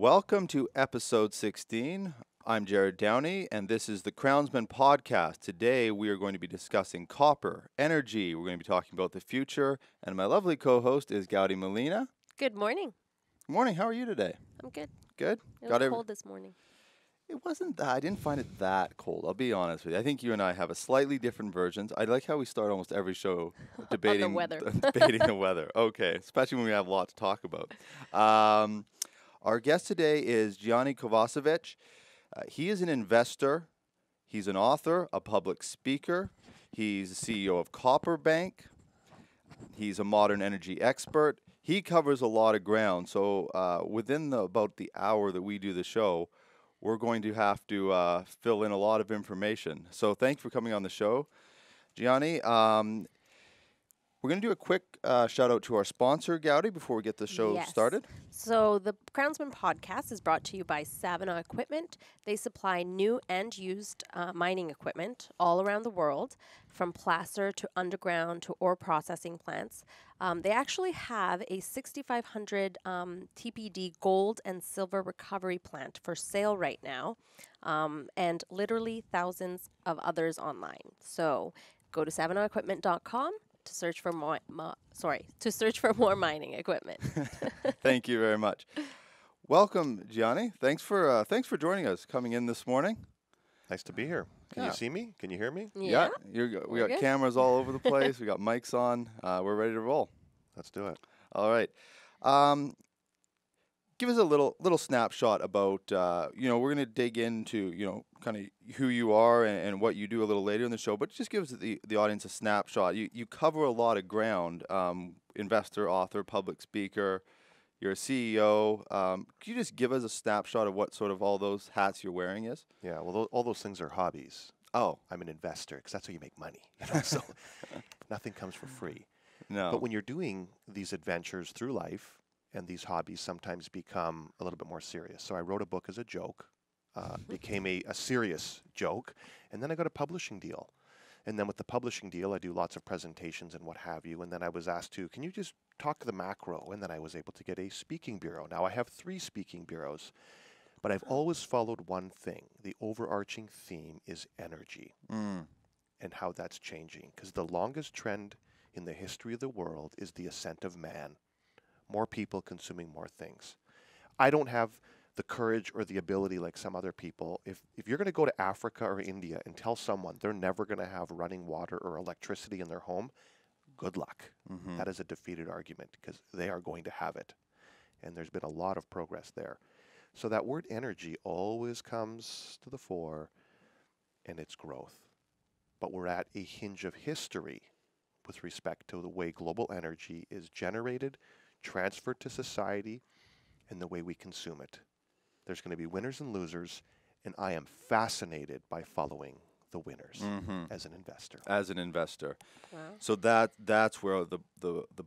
Welcome to episode 16. I'm Jared Downey, and this is the Crownsman podcast. Today, we are going to be discussing copper, energy. We're going to be talking about the future, and my lovely co-host is Gianni Molina. Good morning. Good morning. How are you today? I'm good. Good? It was cold this morning. It wasn't that. I didn't find it that cold. I'll be honest with you. I think you and I have a slightly different versions. I like how we start almost every show debating the weather. debating the weather. Okay, especially when we have a lot to talk about. Our guest today is Gianni Kovacevic. He is an investor. He's an author, a public speaker. He's the CEO of CopperBank. He's a modern energy expert. He covers a lot of ground. So within about the hour that we do the show, we're going to have to fill in a lot of information. So thanks for coming on the show, Gianni. We're going to do a quick shout out to our sponsor, Gowdy, before we get the show started. So the Crownsman podcast is brought to you by Savannah Equipment. They supply new and used mining equipment all around the world, from placer to underground to ore processing plants. They actually have a 6,500 TPD gold and silver recovery plant for sale right now, and literally thousands of others online. So go to savannahequipment.com to search for more mining equipment. Thank you very much. Welcome, Gianni. Thanks for joining us, coming in this morning. Nice to be here. Can you see me? Can you hear me? Yeah. We got cameras all over the place. We got mics on. We're ready to roll. Let's do it. All right. Give us a little snapshot about, we're going to dig into, kind of who you are and what you do a little later in the show, but just give us the audience a snapshot. You cover a lot of ground, investor, author, public speaker, you're a CEO. Could you just give us a snapshot of what sort of all those hats you're wearing is? Yeah, well, all those things are hobbies. Oh. I'm an investor because that's how you make money. So nothing comes for free. No. But when you're doing these adventures through life, and these hobbies sometimes become a little bit more serious. So I wrote a book as a joke, became a serious joke, and then I got a publishing deal. And then with the publishing deal, I do lots of presentations and what have you. And then I was asked to, can you just talk to the macro? And then I was able to get a speaking bureau. Now I have 3 speaking bureaus, but I've always followed one thing. The overarching theme is energy and how that's changing. Because the longest trend in the history of the world is the ascent of man. More people consuming more things. I don't have the courage or the ability like some other people. If you're going to go to Africa or India and tell someone they're never going to have running water or electricity in their home, good luck. Mm-hmm. That is a defeated argument because they are going to have it. And there's been a lot of progress there. So that word energy always comes to the fore, and it's growth. But we're at a hinge of history with respect to the way global energy is generated, transferred to society, and the way we consume it. There's going to be winners and losers, and I am fascinated by following the winners as an investor. As an investor. Wow. So that's where the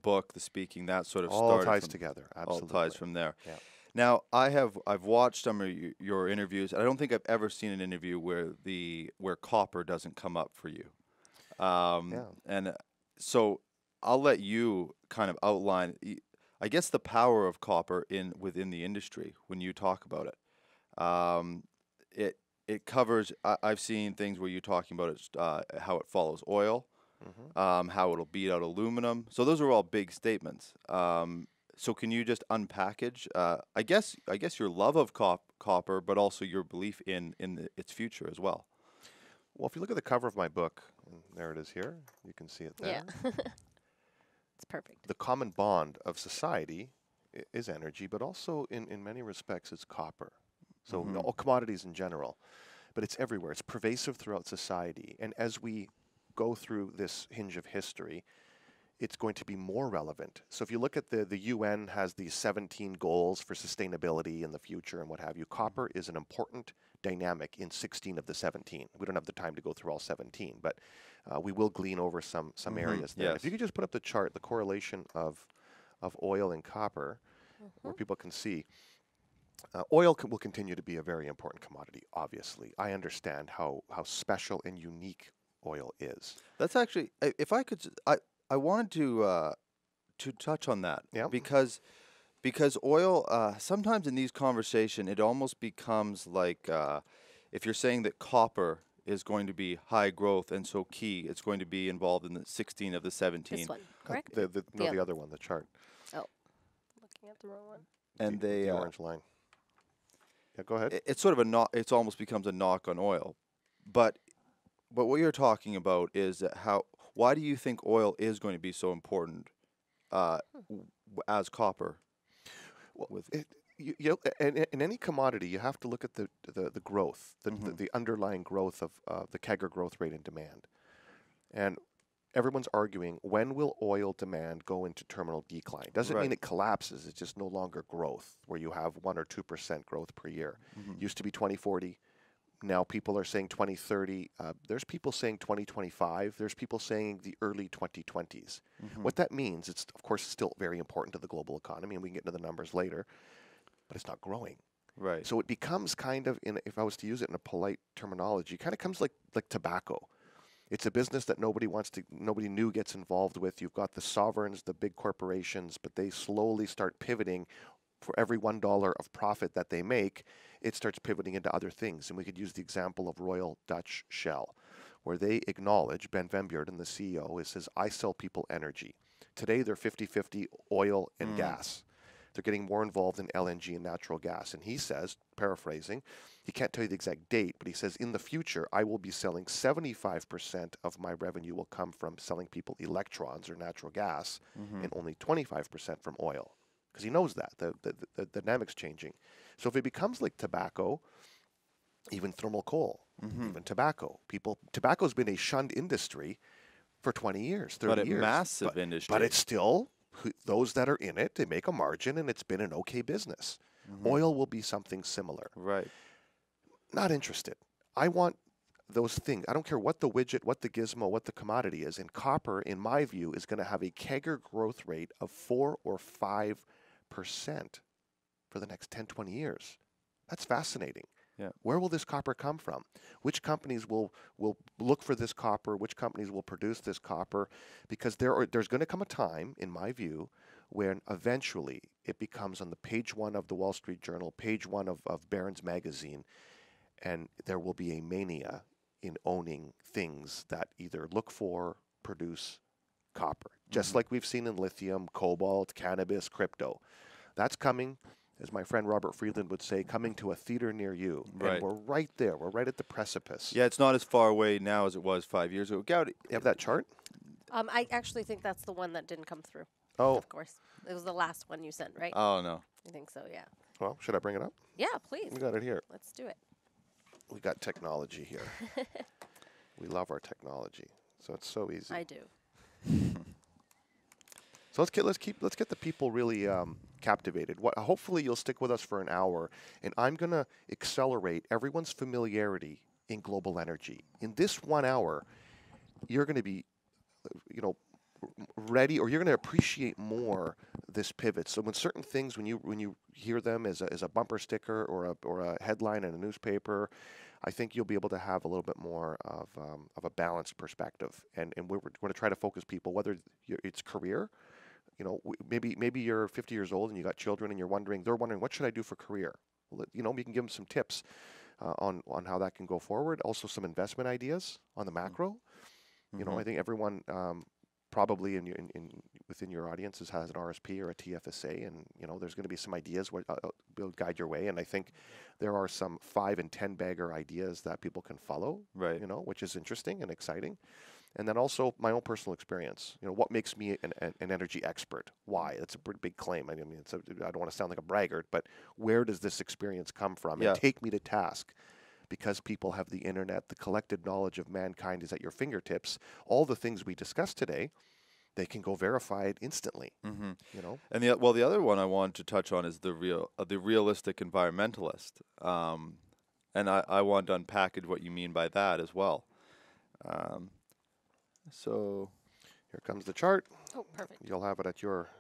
book, the speaking, that sort of all started. ties together. Absolutely. All ties from there. Yeah. Now, I've watched some of your interviews. I don't think I've ever seen an interview where copper doesn't come up for you. And so I'll let you kind of outline, I guess, the power of copper within the industry when you talk about it. It covers. I've seen things where you're talking about it, how it follows oil, how it'll beat out aluminum. So those are all big statements. So can you just unpackage? I guess your love of copper, but also your belief in its future as well. Well, if you look at the cover of my book, and there it is here. You can see it there. Yeah. It's perfect. The common bond of society is energy, but also in many respects it's copper. So all commodities in general, but it's everywhere. It's pervasive throughout society. And as we go through this hinge of history, it's going to be more relevant. So if you look at the UN has these 17 goals for sustainability in the future and what have you, copper is an important dynamic in 16 of the 17. We don't have the time to go through all 17, but we will glean over some areas there. Yes. If you could just put up the chart, the correlation of oil and copper, where people can see. Oil will continue to be a very important commodity, obviously. I understand how special and unique oil is. That's actually, if I could, I wanted to touch on that, Yeah. because Because oil, sometimes in these conversations, it almost becomes like if you're saying that copper is going to be high growth and so key, it's going to be involved in the 16 of the 17. This one, correct? The other one, the chart. Oh, looking at the wrong one. And The orange line. Yeah, go ahead. It's sort of a knock. It's almost becomes a knock on oil, but what you're talking about is that why do you think oil is going to be so important as copper? Well, in any commodity, you have to look at the growth, the underlying growth of the CAGR growth rate in demand. And everyone's arguing, when will oil demand go into terminal decline? Doesn't mean it collapses. It's just no longer growth, where you have 1 or 2% growth per year. Used to be 2040. Now people are saying 2030. There's people saying 2025. There's people saying the early 2020s. What that means, it's of course still very important to the global economy, and we can get into the numbers later, but it's not growing. Right. So it becomes kind of, if I was to use it in a polite terminology, it kind of comes like tobacco. It's a business that nobody new gets involved with. You've got the sovereigns, the big corporations, but they slowly start pivoting. For every $1 of profit that they make, it starts pivoting into other things. And we could use the example of Royal Dutch Shell, where they acknowledge, Ben van Beurden, the CEO, says, I sell people energy. Today, they're 50-50 oil and gas. They're getting more involved in LNG and natural gas. And he says, paraphrasing, he can't tell you the exact date, but he says, in the future, I will be selling 75% of my revenue will come from selling people electrons or natural gas, and only 25% from oil. Because he knows that, the dynamic's changing. So if it becomes like tobacco, even thermal coal, even tobacco, tobacco's been a shunned industry for 20 years, 30 years. But a massive industry. But it's still, those that are in it, they make a margin, and it's been an okay business. Oil will be something similar. Right. Not interested. I want those things. I don't care what the widget, what the gizmo, what the commodity is. And copper, in my view, is going to have a CAGR growth rate of 4 or 5% for the next 10, 20 years. That's fascinating. Yeah. Where will this copper come from? Which companies will look for this copper? Which companies will produce this copper? Because there's going to come a time, in my view, when eventually it becomes on the page 1 of the Wall Street Journal, page 1 of Barron's Magazine, and there will be a mania in owning things that either look for, produce copper. Just like we've seen in lithium, cobalt, cannabis, crypto. That's coming, as my friend Robert Friedland would say, coming to a theater near you. Right. And we're right there. We're right at the precipice. Yeah, it's not as far away now as it was 5 years ago. Gowdy, You have that chart? I actually think that's the one that didn't come through. Oh. Of course. It was the last one you sent, right? Oh, no. I think so, yeah. Well, should I bring it up? Yeah, please. We got it here. Let's do it. We got technology here. We love our technology. So it's so easy. I do. So let's get the people really captivated. Hopefully you'll stick with us for an hour, and I'm going to accelerate everyone's familiarity in global energy. In this 1 hour, you're going to be, ready, or you're going to appreciate more this pivot. So when certain things, when you hear them as a bumper sticker or a headline in a newspaper, I think you'll be able to have a little bit more of a balanced perspective. And we're going to try to focus people, whether it's career. Maybe you're 50 years old and you got children and they're wondering, what should I do for career? We can give them some tips on how that can go forward. Also some investment ideas on the macro. I think everyone probably within your audiences has an RSP or a TFSA, and there's going to be some ideas what will guide your way. And I think there are some 5 and 10 bagger ideas that people can follow. Right. Which is interesting and exciting. And then also my own personal experience. What makes me an energy expert? Why? That's a pretty big claim. I mean, I don't want to sound like a braggart, but where does this experience come from? Yeah. And take me to task. Because people have the internet, the collected knowledge of mankind is at your fingertips. All the things we discussed today, they can go verify it instantly. And the other one I wanted to touch on is the realistic environmentalist, and I want to unpackage what you mean by that as well. So here comes the chart. Oh, perfect. You'll have it at your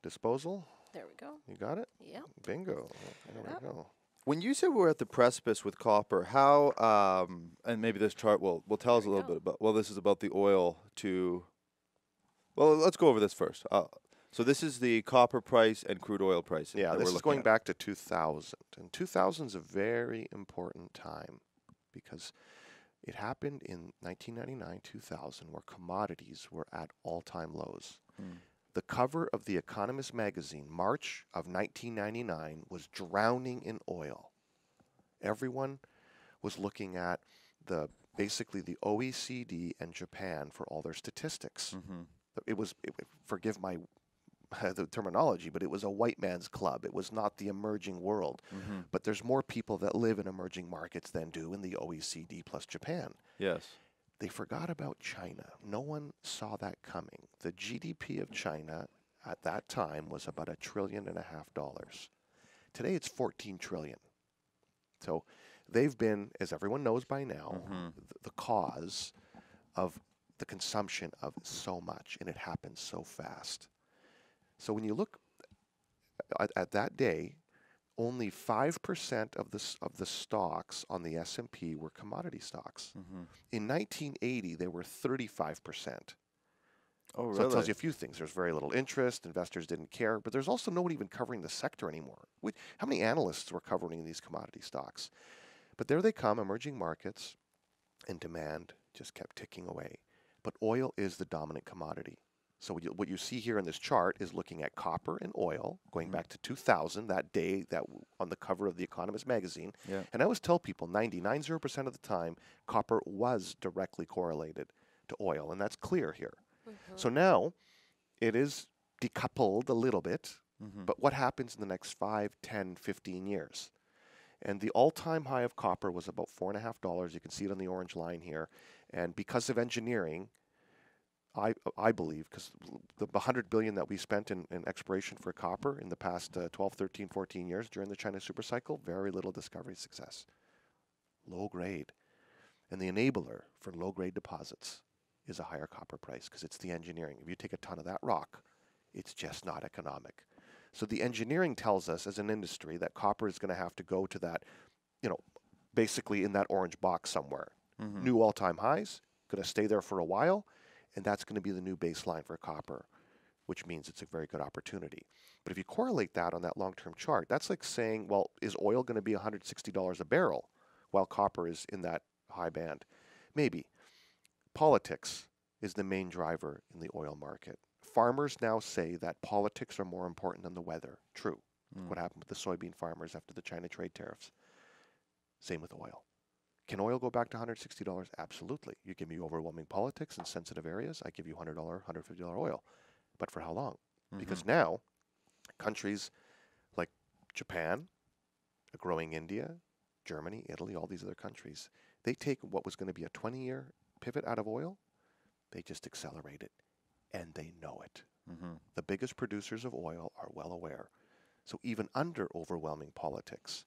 disposal. There we go. You got it? Yep. Bingo. There we go. when you said we're at the precipice with copper, how and maybe this chart will tell us a little bit about. Well, this is about the oil to. Well, let's go over this first. So this is the copper price and crude oil pricing. Yeah, that this we're is going looking back to 2000. And 2000 is a very important time because it happened in 1999, 2000, where commodities were at all-time lows. The cover of The Economist magazine, March of 1999, was drowning in oil. Everyone was looking at basically the OECD and Japan for all their statistics. Forgive my the terminology, but it was a white man's club. It was not the emerging world. But there's more people that live in emerging markets than do in the OECD plus Japan. Yes. They forgot about China. No one saw that coming. The GDP of China at that time was about $1.5 trillion. Today it's 14 trillion. So they've been, as everyone knows by now, the cause of the consumption of so much, and it happens so fast. So when you look at that day, only 5% of the stocks on the S&P were commodity stocks. In 1980, they were 35%. Oh, really? So it tells you a few things. There's very little interest. Investors didn't care. But there's also no one even covering the sector anymore. How many analysts were covering these commodity stocks? But there they come, emerging markets, and demand just kept ticking away. But oil is the dominant commodity. So what you see here in this chart is looking at copper and oil, going back to 2000, that day that on the cover of The Economist magazine. Yeah. And I always tell people 99.0% of the time, copper was directly correlated to oil, and that's clear here. So now it is decoupled a little bit, but what happens in the next 5, 10, 15 years? And the all-time high of copper was about $4.50. You can see it on the orange line here. And because of engineering, I believe, because the $100 billion that we spent in exploration for copper in the past 12, 13, 14 years during the China supercycle, very little discovery success. Low grade. And the enabler for low grade deposits is a higher copper price because it's the engineering. If you take a ton of that rock, it's just not economic. So the engineering tells us as an industry that copper is going to have to go to that, basically in that orange box somewhere. New all-time highs, going to stay there for a while, and that's going to be the new baseline for copper, which means it's a very good opportunity. But if you correlate that on that long-term chart, that's like saying, well, is oil going to be $160 a barrel while copper is in that high band? Maybe. Politics is the main driver in the oil market. Farmers now say that politics are more important than the weather. True. What happened with the soybean farmers after the China trade tariffs? Same with oil. Can oil go back to $160? Absolutely. You give me overwhelming politics in sensitive areas, I give you $100, $150 oil. But for how long? Because now, countries like Japan, a growing India, Germany, Italy, all these other countries, they take what was going to be a 20-year pivot out of oil, they just accelerate it, and they know it. The biggest producers of oil are well aware. So even under overwhelming politics,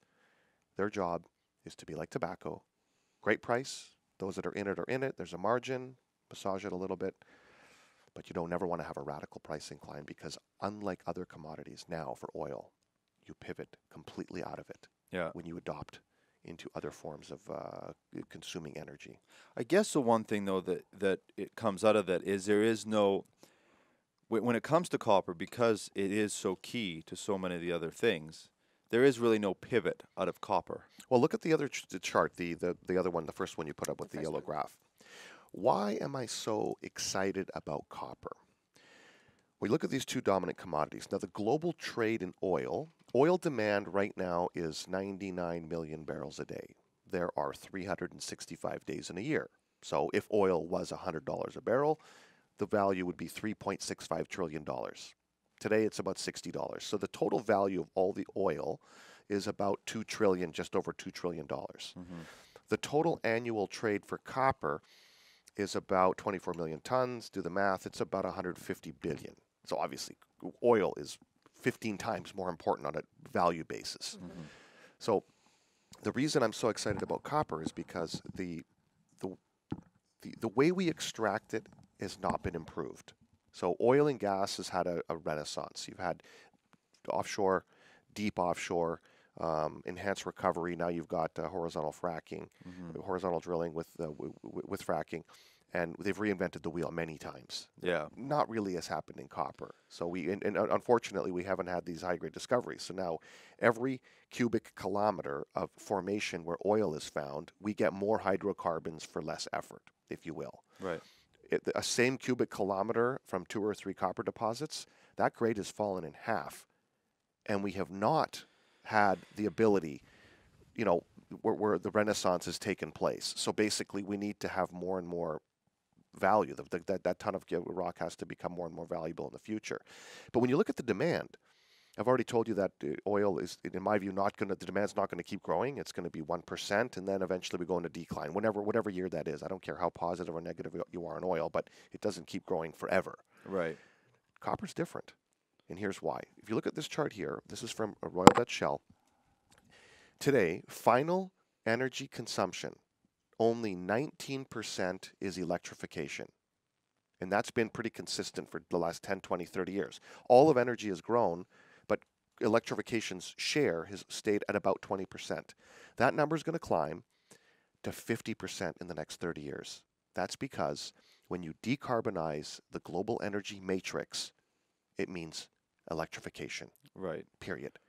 their job is to be like tobacco. Great price. Those that are in it are in it. There's a margin. Massage it a little bit. But you don't never want to have a radical price incline because unlike other commodities now for oil, you pivot completely out of it when you adopt into other forms of consuming energy. I guess the one thing, though, that it comes out of that is there is no, when it comes to copper, because it is so key to so many of the other things, there is really no pivot out of copper. Well, look at the other chart, the other one, the first one you put up with the yellow graph. Why am I so excited about copper? We look at these two dominant commodities. Now, the global trade in oil demand right now is 99 million barrels a day. There are 365 days in a year. So if oil was $100 a barrel, the value would be $3.65 trillion. Today, it's about $60. So the total value of all the oil is about $2 trillion, just over $2 trillion. The total annual trade for copper is about 24 million tons. Do the math, it's about 150 billion. So obviously, oil is 15 times more important on a value basis. So the reason I'm so excited about copper is because the way we extract it has not been improved. So oil and gas has had a renaissance. You've had offshore, deep offshore, enhanced recovery. Now you've got horizontal fracking, horizontal drilling with fracking. and they've reinvented the wheel many times. Yeah. Not really has happened in copper. So and unfortunately, we haven't had these high-grade discoveries. So now every cubic kilometer of formation where oil is found, we get more hydrocarbons for less effort, if you will. Right. A same cubic kilometer from 2 or 3 copper deposits, that grade has fallen in half. And we have not had the ability, where the renaissance has taken place. So basically, we need to have more and more value. That ton of rock has to become more and more valuable in the future. But when you look at the demand, I've already told you that oil is, in my view, the demand's not going to keep growing. It's going to be 1%, and then eventually we go into decline, whatever year that is. I don't care how positive or negative you are on oil, but it doesn't keep growing forever. Right. Copper's different, and here's why. If you look at this chart here, this is from a Royal Dutch Shell. Today, final energy consumption, only 19% is electrification. And that's been pretty consistent for the last 10, 20, 30 years. All of energy has grown, but electrification's share has stayed at about 20%. That number is going to climb to 50% in the next 30 years. That's because when you decarbonize the global energy matrix, it means electrification. Right. Period.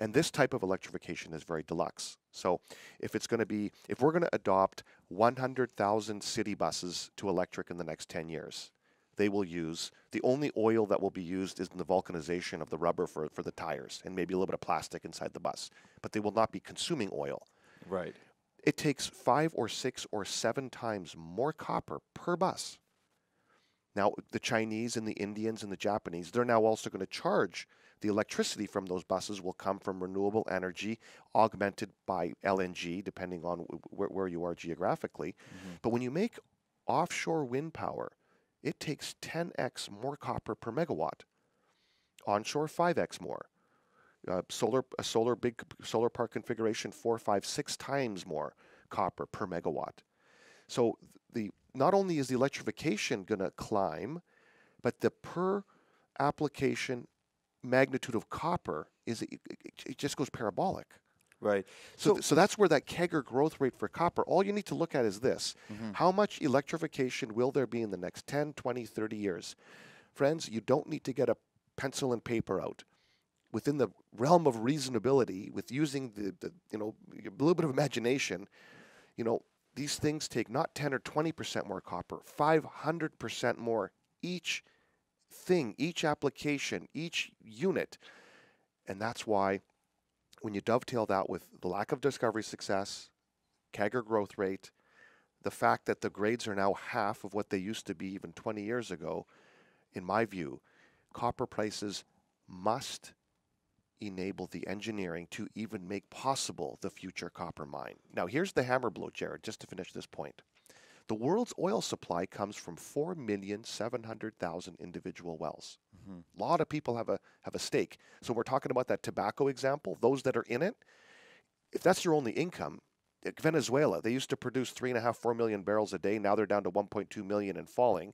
And this type of electrification is very deluxe. So if we're going to adopt 100,000 city buses to electric in the next 10 years, they will use, the only oil that will be used is in the vulcanization of the rubber for the tires and maybe a little bit of plastic inside the bus. But they will not be consuming oil. Right. It takes 5 or 6 or 7 times more copper per bus. Now, the Chinese and the Indians and the Japanese, they're now also going to charge the electricity from those buses will come from renewable energy augmented by LNG, depending on where you are geographically. Mm-hmm. But when you make offshore wind power, it takes 10x more copper per megawatt. Onshore, 5x more. Big solar park configuration, 4, 5, 6 times more copper per megawatt. So not only is the electrification going to climb, but the per application magnitude of copper it just goes parabolic. Right. So that's where that CAGR growth rate for copper, all you need to look at is this. Mm-hmm. How much electrification will there be in the next 10, 20, 30 years? Friends, you don't need to get a pencil and paper out. Within the realm of reasonability, with using the a little bit of imagination, these things take not 10 or 20% more copper, 500% more each thing, each application, each unit. And that's why when you dovetail that with the lack of discovery success, CAGR growth rate, the fact that the grades are now half of what they used to be even 20 years ago, in my view, copper prices must enable the engineering to even make possible the future copper mine. Now, here's the hammer blow, Jared, just to finish this point. The world's oil supply comes from 4,700,000 individual wells. Mm-hmm. A lot of people have a stake. So we're talking about that tobacco example, those that are in it. If that's your only income, like Venezuela, they used to produce 3.5, 4 million barrels a day. Now they're down to 1.2 million and falling.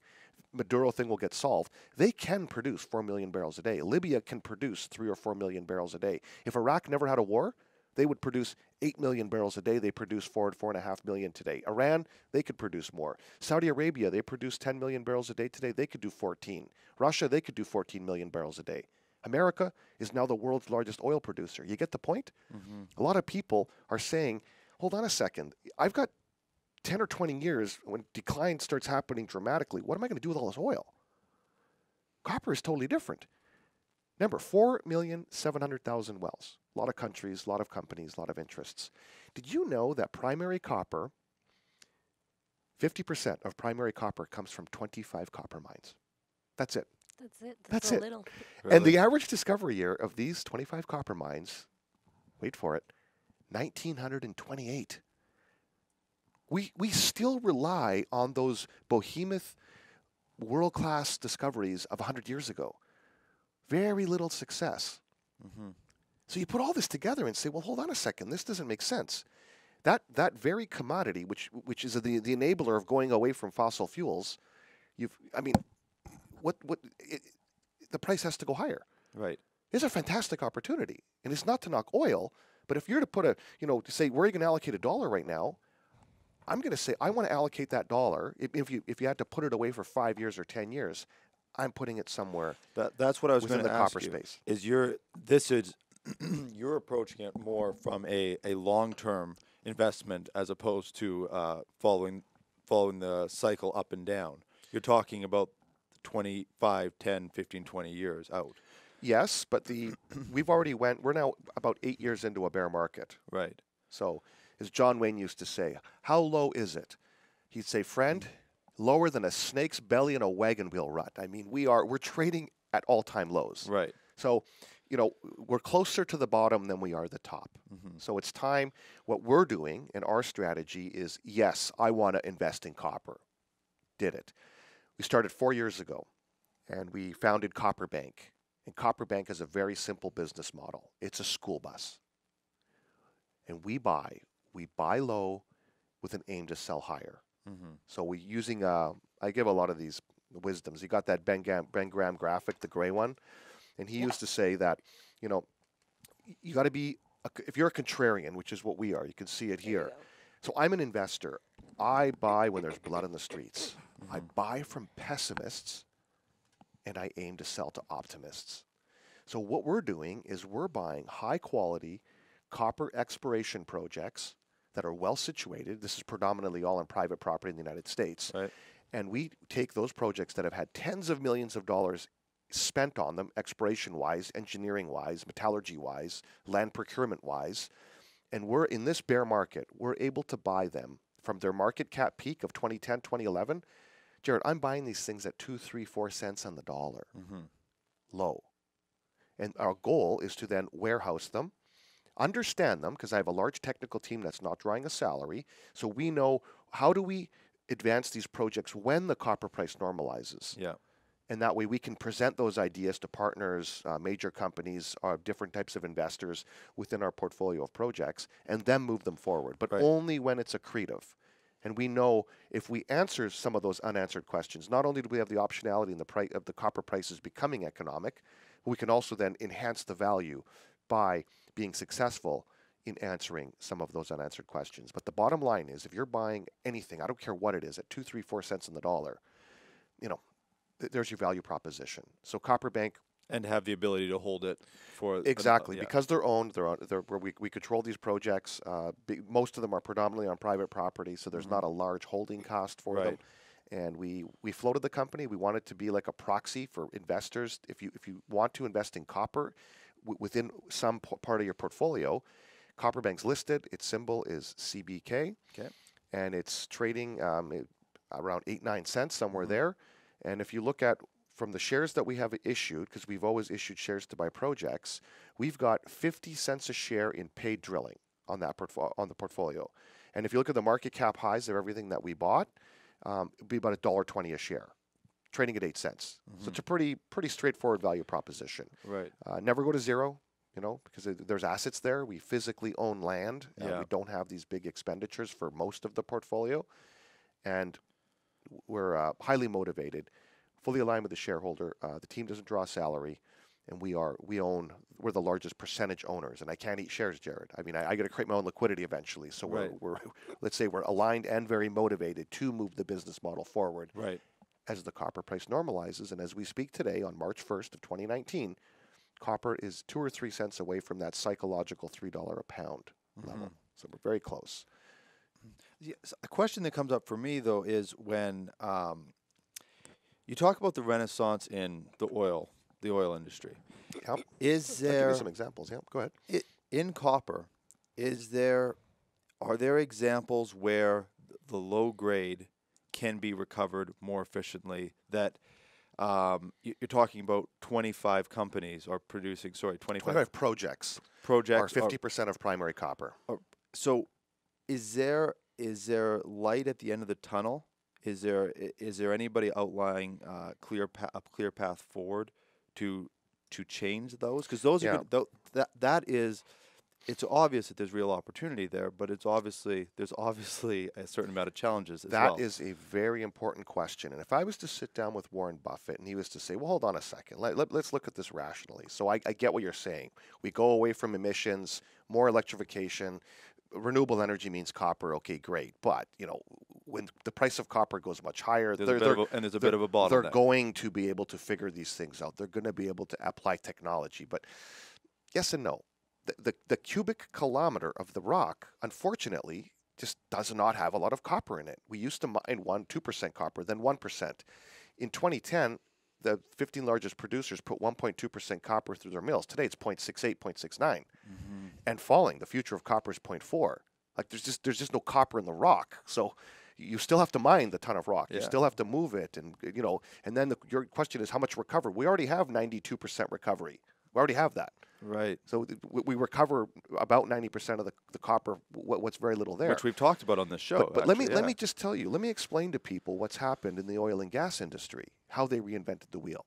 Maduro thing will get solved. They can produce 4 million barrels a day. Libya can produce 3 or 4 million barrels a day. If Iraq never had a war, they would produce 8 million barrels a day. They produce 4.5 million today. Iran, they could produce more. Saudi Arabia, they produce 10 million barrels a day today. They could do 14. Russia, they could do 14 million barrels a day. America is now the world's largest oil producer. You get the point? Mm-hmm. A lot of people are saying, hold on a second. I've got 10 or 20 years when decline starts happening dramatically. What am I going to do with all this oil? Copper is totally different. Remember, 4,700,000 wells. A lot of countries, a lot of companies, a lot of interests. Did you know that primary copper, 50% of primary copper comes from 25 copper mines? That's it. That's it. Little. Really? And the average discovery year of these 25 copper mines, wait for it, 1928. We still rely on those behemoth world-class discoveries of 100 years ago. Very little success. Mm-hmm. So you put all this together and say, well, hold on a second, this doesn't make sense. That very commodity, which is the enabler of going away from fossil fuels, the price has to go higher. Right. It's a fantastic opportunity, and it's not to knock oil, but if you're to put to say where are you going to allocate $1 right now, I'm going to say I want to allocate that dollar. If you had to put it away for 5 years or 10 years, I'm putting it somewhere. That's what I was going within to the ask copper you. space. You're approaching it more from a long-term investment as opposed to following the cycle up and down. You're talking about 25, 10, 15, 20 years out. Yes, but we're now about 8 years into a bear market. Right. So, as John Wayne used to say, how low is it? He'd say, friend, lower than a snake's belly in a wagon wheel rut. I mean, we're trading at all-time lows. Right. So, we're closer to the bottom than we are the top. Mm-hmm. So it's time. What we're doing and our strategy is, yes, I want to invest in copper. Did it. We started 4 years ago, and we founded CopperBank. And CopperBank is a very simple business model. It's a school bus. And we buy low with an aim to sell higher. Mm-hmm. So we using, I give a lot of these wisdoms. You got that Ben Graham graphic, the gray one. And he used to say that, you got to be, if you're a contrarian, which is what we are, you can see it here. So I'm an investor. I buy when there's blood in the streets. Mm-hmm. I buy from pessimists, and I aim to sell to optimists. So what we're doing is we're buying high-quality copper exploration projects that are well situated. This is predominantly all on private property in the United States. Right. And we take those projects that have had tens of millions of dollars spent on them, exploration-wise, engineering-wise, metallurgy-wise, land procurement-wise, and we're in this bear market, we're able to buy them from their market cap peak of 2010, 2011. Jared, I'm buying these things at 2, 3, 4 cents on the dollar. Mm-hmm. Low. And our goal is to then warehouse them, understand them, because I have a large technical team that's not drawing a salary, so we know how do we advance these projects when the copper price normalizes. Yeah. And that way we can present those ideas to partners, major companies, different types of investors within our portfolio of projects, and then move them forward, but only when it's accretive. And we know if we answer some of those unanswered questions, not only do we have the optionality in the price of the copper prices becoming economic, we can also then enhance the value by being successful in answering some of those unanswered questions. But the bottom line is, if you're buying anything, I don't care what it is, at 2, 3, 4 cents on the dollar, there's your value proposition. So CopperBank, and have the ability to hold it for exactly because they're owned. We control these projects. Most of them are predominantly on private property, so there's not a large holding cost for them. And we floated the company. We wanted to be like a proxy for investors. If you want to invest in copper within some part of your portfolio, CopperBank's listed. Its symbol is CBK, and it's trading around 8-9 cents somewhere there. And if you look at from the shares that we have issued, because we've always issued shares to buy projects, we've got 50 cents a share in paid drilling on that on the portfolio. And if you look at the market cap highs of everything that we bought, it'd be about $1.20 a share, trading at 8 cents. So it's a pretty straightforward value proposition. Right. Never go to zero, because there's assets there. We physically own land. We don't have these big expenditures for most of the portfolio, and we're highly motivated, fully aligned with the shareholder. The team doesn't draw a salary, and we're the largest percentage owners. And I can't eat shares, Jared. I mean, I got to create my own liquidity eventually. So we're let's say we're aligned and very motivated to move the business model forward. Right. As the copper price normalizes, and as we speak today on March 1st of 2019, copper is 2 or 3 cents away from that psychological $3 a pound level. So we're very close. Yeah, a question that comes up for me, though, is when you talk about the renaissance in the oil industry. Yep. I'll give you some examples. Yep. Go ahead. In copper, are there examples where the low grade can be recovered more efficiently? That you're talking about 25 companies are producing. 25 projects. Projects are 50% of primary copper. So, is there light at the end of the tunnel? Is there anybody outlining a clear path forward to change those? Because those are that is, it's obvious that there's real opportunity there, but there's obviously a certain amount of challenges as well. That is a very important question. And if I was to sit down with Warren Buffett and he was to say, well, hold on a second, let's look at this rationally. So I get what you're saying. We go away from emissions, more electrification, renewable energy means copper. Okay, great. But, when the price of copper goes much higher, there's a bit of a bottleneck. They're going to be able to figure these things out. They're going to be able to apply technology. But yes and no. The cubic kilometer of the rock, unfortunately, just does not have a lot of copper in it. We used to mine 2% copper, then 1%. In 2010, the 15 largest producers put 1.2% copper through their mills. Today it's 0.68, 0.69, and falling. The future of copper is 0.4. Like there's just no copper in the rock. So you still have to mine the ton of rock. You still have to move it, and and then your question is how much recover. We already have 92% recovery. We already have that. Right. So we recover about 90% of the copper. What's very little there, which we've talked about on this show. But let me just tell you. Let me explain to people what's happened in the oil and gas industry. How they reinvented the wheel.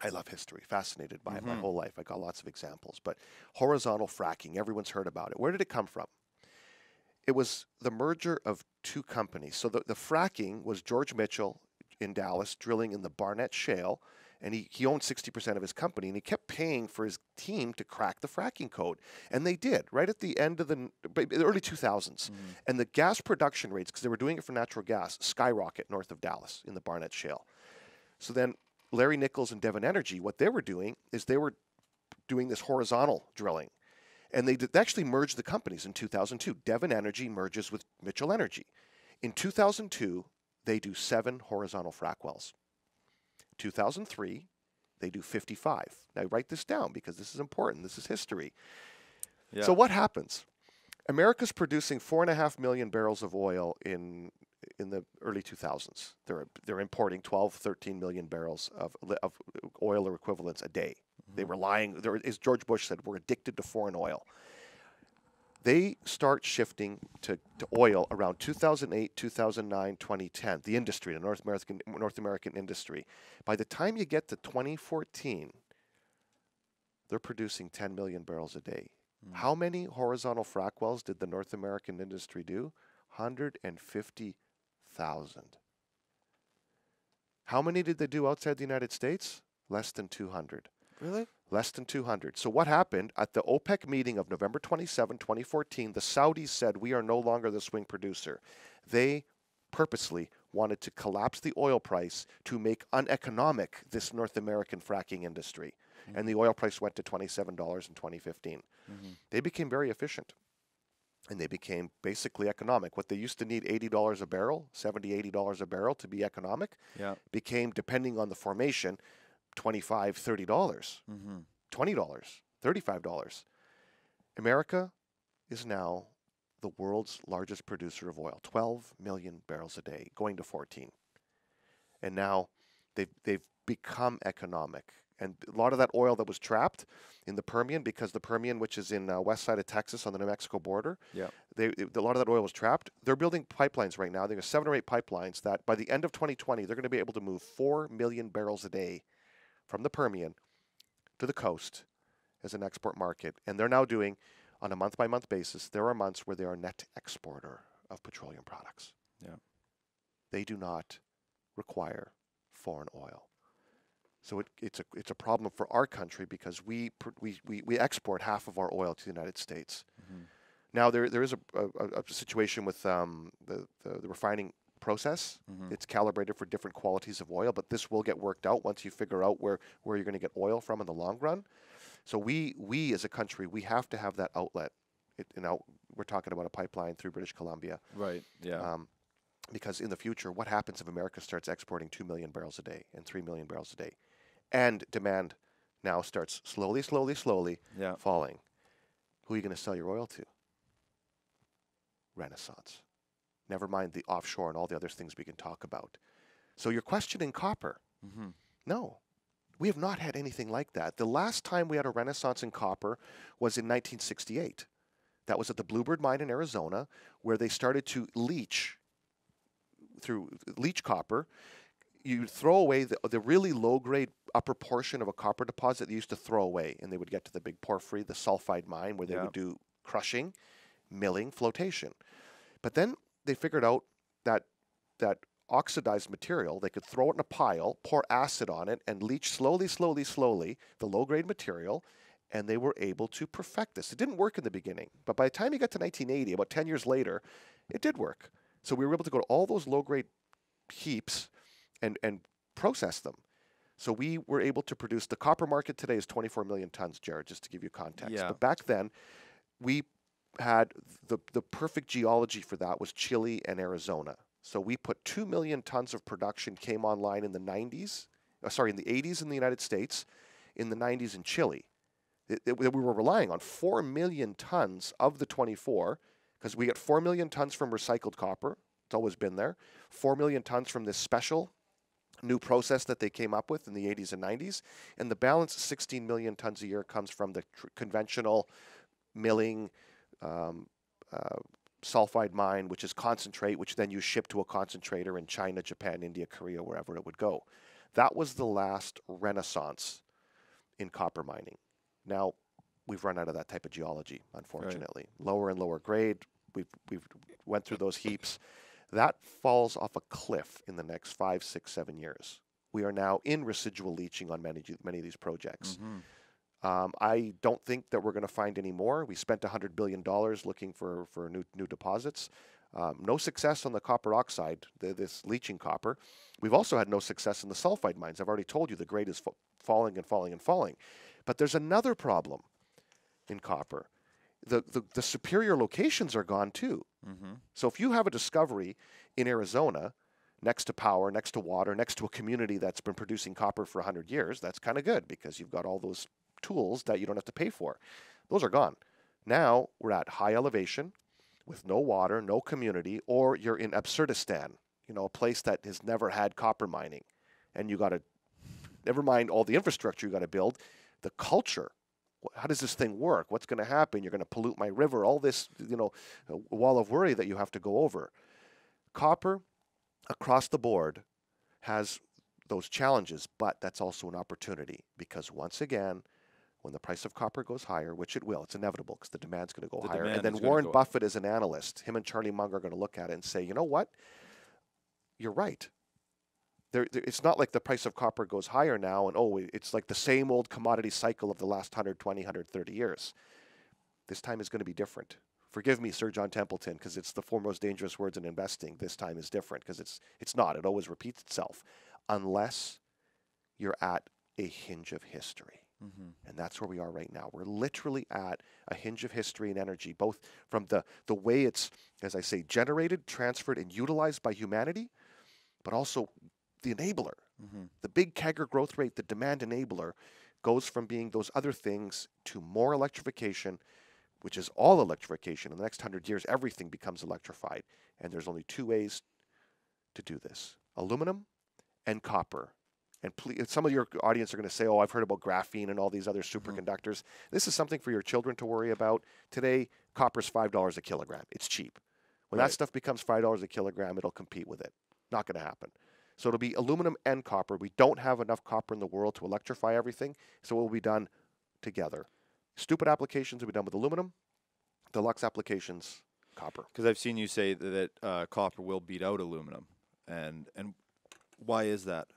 I love history. Fascinated by it my whole life. I got lots of examples. But horizontal fracking. Everyone's heard about it. Where did it come from? It was the merger of two companies. So the fracking was George Mitchell in Dallas drilling in the Barnett Shale. And he owned 60% of his company, and he kept paying for his team to crack the fracking code. And they did, right at the end of the early 2000s. And the gas production rates, because they were doing it for natural gas, skyrocket north of Dallas in the Barnett Shale. So then Larry Nichols and Devon Energy, what they were doing is they were doing this horizontal drilling. And they actually merged the companies in 2002. Devon Energy merges with Mitchell Energy. In 2002, they do 7 horizontal frac wells. 2003, they do 55. Now, write this down because this is important. This is history. Yeah. So what happens? America's producing 4.5 million barrels of oil in the early 2000s. They're importing 12, 13 million barrels of oil or equivalents a day. They relying, as George Bush said, we're addicted to foreign oil. They start shifting to oil around 2008, 2009, 2010, the industry, the North American industry. By the time you get to 2014, they're producing 10 million barrels a day. How many horizontal frac wells did the North American industry do? 150,000. How many did they do outside the United States? Less than 200. Really? Less than 200. So what happened at the OPEC meeting of November 27, 2014, the Saudis said, we are no longer the swing producer. They purposely wanted to collapse the oil price to make uneconomic this North American fracking industry. And the oil price went to $27 in 2015. They became very efficient. And they became basically economic. What they used to need $80 a barrel, $70, $80 a barrel to be economic, became, depending on the formation, $25, $30, $20, $35. America is now the world's largest producer of oil, 12 million barrels a day, going to 14. And now they've become economic. And a lot of that oil that was trapped in the Permian, because the Permian, which is in west side of Texas on the New Mexico border, a lot of that oil was trapped. They're building pipelines right now. They have 7 or 8 pipelines that by the end of 2020, they're going to be able to move 4 million barrels a day from the Permian to the coast as an export market. And they're now doing, on a month-by-month basis, there are months where they are a net exporter of petroleum products. They do not require foreign oil. So it's a problem for our country because we export half of our oil to the United States. Now there is a situation with the refining process. It's calibrated for different qualities of oil, but this will get worked out once you figure out where you're going to get oil from in the long run. So we as a country, we have to have that outlet. We're talking about a pipeline through British Columbia. Right, yeah. Because in the future, what happens if America starts exporting 2 million barrels a day and 3 million barrels a day? And demand now starts slowly falling. Who are you going to sell your oil to? Renaissance. Never mind the offshore and all the other things we can talk about. So you're questioning copper. No, we have not had anything like that. The last time we had a renaissance in copper was in 1968. That was at the Bluebird mine in Arizona, where they started to leach copper. You throw away the really low-grade upper portion of a copper deposit they used to throw away, and they would get to the big porphyry, the sulfide mine, where they would do crushing, milling, flotation. But then they figured out that oxidized material, they could throw it in a pile, pour acid on it, and leach slowly the low-grade material, and they were able to perfect this. It didn't work in the beginning, but by the time you got to 1980, about 10 years later, it did work. So we were able to go to all those low-grade heaps and process them. So we were able to produce, the copper market today is 24 million tons, Jared, just to give you context. Yeah. But back then, we had the perfect geology for that was Chile and Arizona. So we put 2 million tons of production came online in the 90s, in the 80s in the United States, in the 90s in Chile. We were relying on 4 million tons of the 24, because we get 4 million tons from recycled copper. It's always been there. 4 million tons from this special new process that they came up with in the 80s and 90s. And the balance, 16 million tons a year, comes from the conventional milling, sulfide mine, which is concentrate, which then you ship to a concentrator in China, Japan, India, Korea, wherever it would go. That was the last renaissance in copper mining. Now, we've run out of that type of geology, unfortunately. Right. Lower and lower grade. We've went through those heaps. That falls off a cliff in the next 5, 6, 7 years. We are now in residual leaching on many of these projects. I don't think that we're going to find any more. We spent $100 billion looking for new deposits. No success on the copper oxide, this leaching copper. We've also had no success in the sulfide mines. I've already told you the grade is falling and falling and falling. But there's another problem in copper. The superior locations are gone too. So if you have a discovery in Arizona, next to power, next to water, next to a community that's been producing copper for 100 years, that's kind of good because you've got all those tools that you don't have to pay for. Those are gone. Now we're at high elevation with no water, no community, or you're in Absurdistan, a place that has never had copper mining. And you got to, never mind all the infrastructure you got to build, the culture. How does this thing work? What's going to happen? You're going to pollute my river. All this, wall of worry that you have to go over. Copper, across the board, has those challenges, but that's also an opportunity because once again, when the price of copper goes higher, which it will, it's inevitable because the demand's going to go higher. And then Warren Buffett is an analyst. Him and Charlie Munger are going to look at it and say, you know what? You're right. It's not like the price of copper goes higher now and, it's like the same old commodity cycle of the last 120, 130 years. This time is going to be different. Forgive me, Sir John Templeton, because it's the 4 most dangerous words in investing. This time is different because it's not. It always repeats itself unless you're at a hinge of history. And that's where we are right now. We're literally at a hinge of history and energy, both from the way it's, as I say, generated, transferred, and utilized by humanity, but also the enabler. The big CAGR growth rate, the demand enabler, goes from being those other things to more electrification, which is all electrification. In the next 100 years, everything becomes electrified. And there's only 2 ways to do this: aluminum and copper. And please, some of your audience are going to say, I've heard about graphene and all these other superconductors. This is something for your children to worry about. Today, copper's $5 a kilogram. It's cheap. When that stuff becomes $5 a kilogram, it'll compete with it. Not going to happen. So it'll be aluminum and copper. We don't have enough copper in the world to electrify everything, so it will be done together. Stupid applications will be done with aluminum. Deluxe applications, copper. Because I've seen you say that copper will beat out aluminum. And why is that?